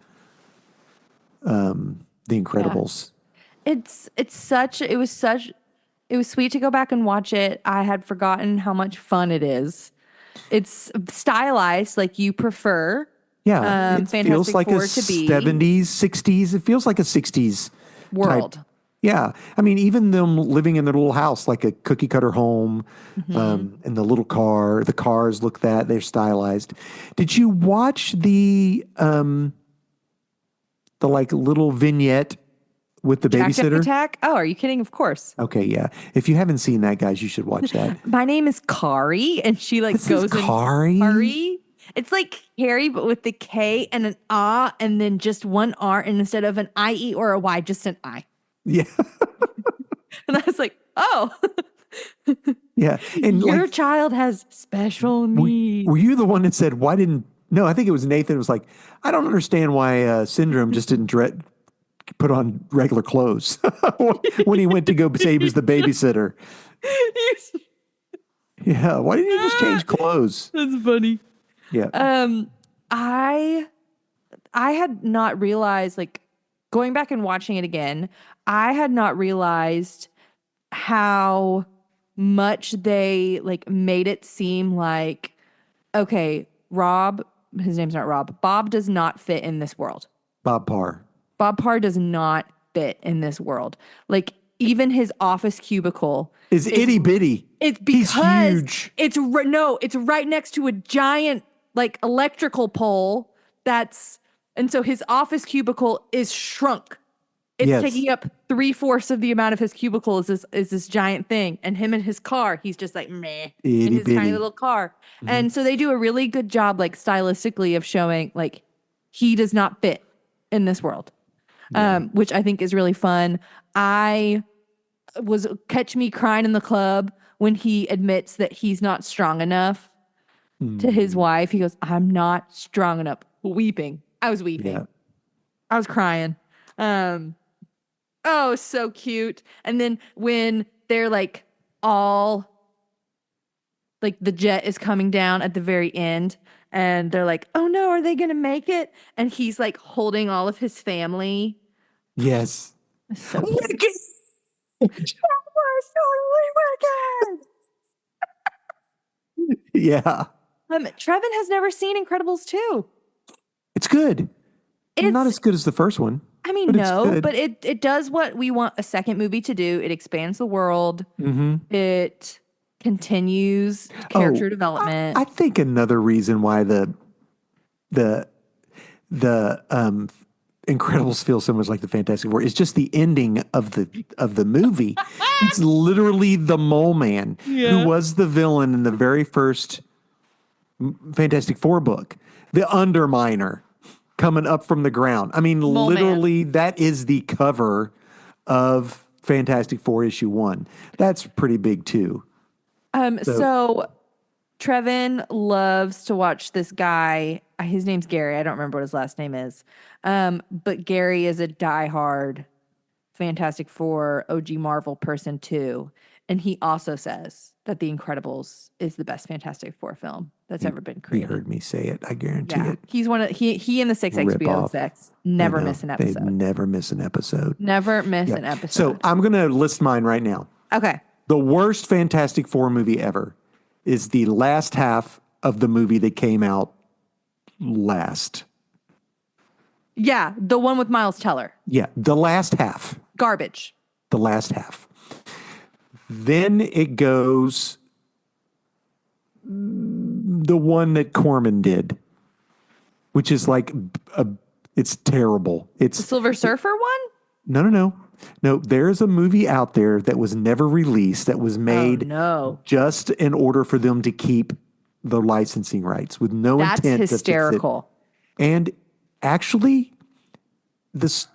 The Incredibles. It was sweet to go back and watch it. I had forgotten how much fun it is. It's stylized like you prefer. Yeah, it Fantastic feels like Four a to be 70s, 60s. It feels like a 60s world. type. Yeah, I mean, even them living in their little house, like a cookie cutter home, and the little car. The cars look they're stylized. Did you watch the like little vignette with the Jack babysitter? Attack? Oh, are you kidding? Of course. Okay, yeah. If you haven't seen that, guys, you should watch that. My name is Kari, and she This goes is in Kari? Kari. It's like Carrie, but with the K and an A, and then just one R, and instead of an IE or a Y, just an I. Yeah, And I was like, oh, yeah. And your child has special needs. were you the one that said, why didn't? No, I think it was Nathan. Was like, I don't understand why Syndrome just didn't put on regular clothes when he went to go save as the babysitter. Yeah, why didn't you just change clothes? That's funny. Yeah. I had not realized, like, going back and watching it again, I had not realized how much they like made it seem like, okay, Rob, his name's not Rob, Bob does not fit in this world. Bob Parr. Bob Parr does not fit in this world. Like, even his office cubicle is itty bitty. It's because he's huge. It's right next to a giant like electrical pole and so his office cubicle is shrunk. It's Yes. taking up 3/4 of the amount of his cubicle is this giant thing. And him in his car, he's just like meh in Itty his tiny bitty. little car. And so they do a really good job, like stylistically, of showing like he does not fit in this world. Which I think is really fun. I was catch me crying in the club when he admits that he's not strong enough to his wife. He goes, I'm not strong enough. Weeping. I was weeping. Yeah. I was crying. Oh, so cute. And then when they're like all like the jet is coming down at the very end and they're like, oh no, are they going to make it? And he's like holding all of his family. Yes. So cute. Yeah. Trevin has never seen Incredibles 2. It's good. It's Not as good as the first one. I mean, but it's no, good. but it does what we want a second movie to do. It expands the world. It continues character development. I think another reason why the Incredibles feel so much like the Fantastic Four is just the ending of the movie. It's literally the Mole Man who was the villain in the very first Fantastic Four book, the Underminer coming up from the ground. I mean, Mole literally, that is the cover of Fantastic Four issue 1. That's pretty big too. So Trevin loves to watch this guy. His name's Gary. I don't remember what his last name is. But Gary is a diehard Fantastic Four OG Marvel person too. And he also says that The Incredibles is the best Fantastic Four film that's ever been He created. heard me say it. I guarantee it. He's one of he and the 6 HBO off. execs never miss an They episode. never miss an episode. Never miss an episode. So I'm going to list mine right now. Okay. The worst Fantastic Four movie ever is the last half of the movie that came out last. Yeah, the one with Miles Teller. Yeah, the last half. Garbage. The last half. Then it goes the one that Corman did, which is like it's terrible. It's The Silver Surfer one? No, there's a movie out there that was never released that was made just in order for them to keep the licensing rights with no intent to fix it. That's hysterical. And actually, it's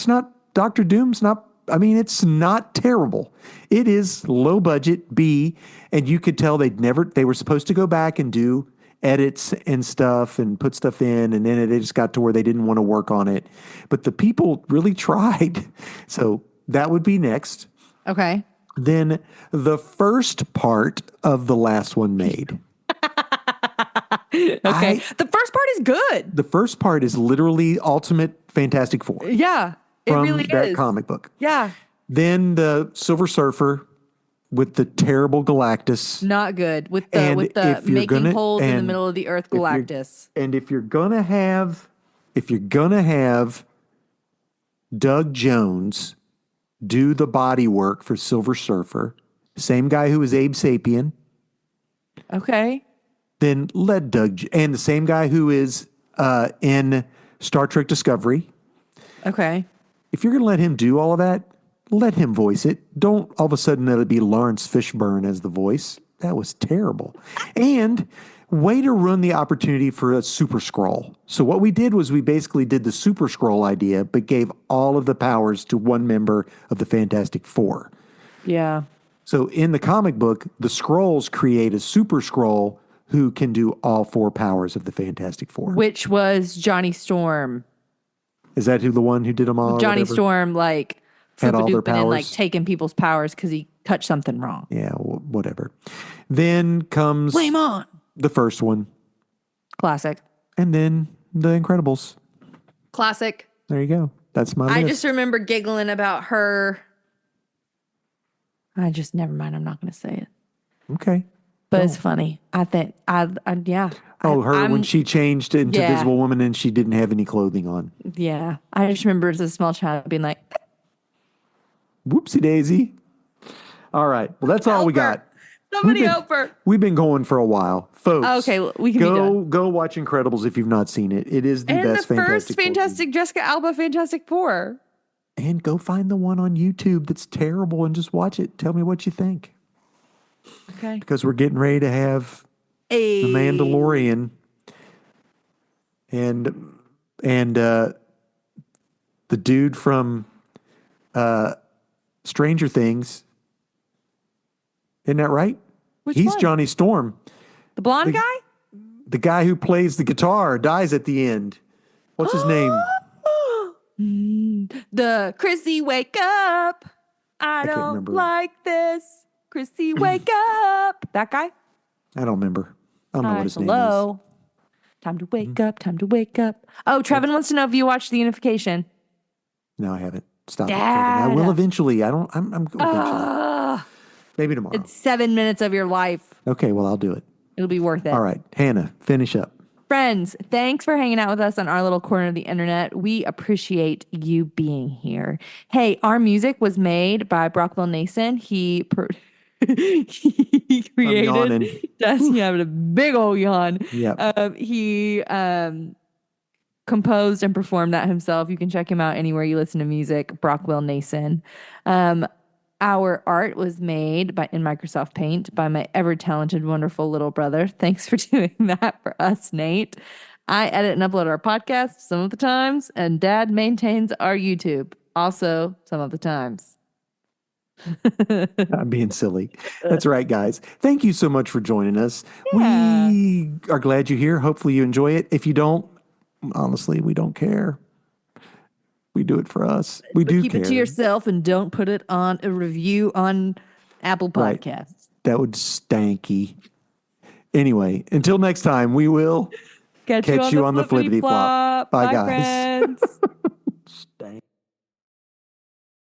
not Doctor Doom's not. I mean, it's not terrible. It is low budget B, and you could tell they were supposed to go back and do edits and stuff and put stuff in, and then it just got to where they didn't want to work on it. But the people really tried. So that would be next. Okay. Then the first part of the last one made. Okay. The first part is good. The first part is literally Ultimate Fantastic Four. Yeah. It from really that is. comic book. Yeah. Then the Silver Surfer with the terrible Galactus. Not good. With the making holes in the middle of the earth Galactus. And if you're gonna have Doug Jones do the body work for Silver Surfer, same guy who was Abe Sapien, Okay. then let Doug and the same guy who is in Star Trek Discovery. Okay. If you're gonna let him do all of that, let him voice it. Don't all of a sudden let it be Lawrence Fishburne as the voice. That was terrible. And way to ruin the opportunity for a Super Skrull. So what we did was we basically did the Super Skrull idea, but gave all of the powers to one member of the Fantastic Four. Yeah. So in the comic book, the Skrulls create a Super Skrull who can do all 4 powers of the Fantastic Four. Which was Johnny Storm. Is that the one who did them all? Johnny Storm, like, had all their flip-a-dooping and, like, powers? taking people's powers because he touched something wrong. Yeah, whatever. Then comes Blame on. the first one, Classic. and then the Incredibles. Classic. There you go. That's my I list. just remember giggling about her. Never mind. I'm not going to say it. Okay. But it's funny. I think, yeah. Oh, when she changed into Yeah. Invisible Woman and she didn't have any clothing on. Yeah. I just remember as a small child being like, Whoopsie daisy. All right. Well, that's all we got. Somebody help her. We've been going for a while, folks. Okay, we can be done. Go watch Incredibles if you've not seen it. It is the And best the first Fantastic Four movie. Fantastic Jessica Alba Fantastic Four. And go find the one on YouTube that's terrible and just watch it. Tell me what you think. Okay. Because we're getting ready to have The Mandalorian and the dude from Stranger Things. Isn't that right? He's one? Johnny Storm. The blonde guy? The guy who plays the guitar dies at the end. What's his name? The Chrissy, wake up. I can't don't remember. like this. Chrissy, wake up. That guy? I don't remember. I don't know what his name is. Hello. Time to wake up. Time to wake up. Oh, Trevin wants to know if you watched The Unification. No, I haven't. Stop it, Dad. Kevin. I will eventually. I'm eventually. Maybe tomorrow. It's 7 minutes of your life. Okay, well, I'll do it. It'll be worth it. All right, Hannah, finish up. Friends, thanks for hanging out with us on our little corner of the internet. We appreciate you being here. Hey, our music was made by Brockwell Nason. He created. Does he having a big old yawn? Yeah. He composed and performed that himself. You can check him out anywhere you listen to music. Brockwell Nason. Our art was made in Microsoft Paint by my ever-talented, wonderful little brother. Thanks for doing that for us, Nate. I edit and upload our podcast some of the times, and Dad maintains our YouTube also some of the times. I'm being silly. That's right, guys. Thank you so much for joining us. Yeah. We are glad you're here. Hopefully you enjoy it. If you don't, honestly, we don't care. We do it for us. We do keep care. it to yourself and don't put it on a review on Apple Podcasts. Right. That would stanky. Anyway, until next time, we will catch you on the flippity flop. Bye, guys. Friends.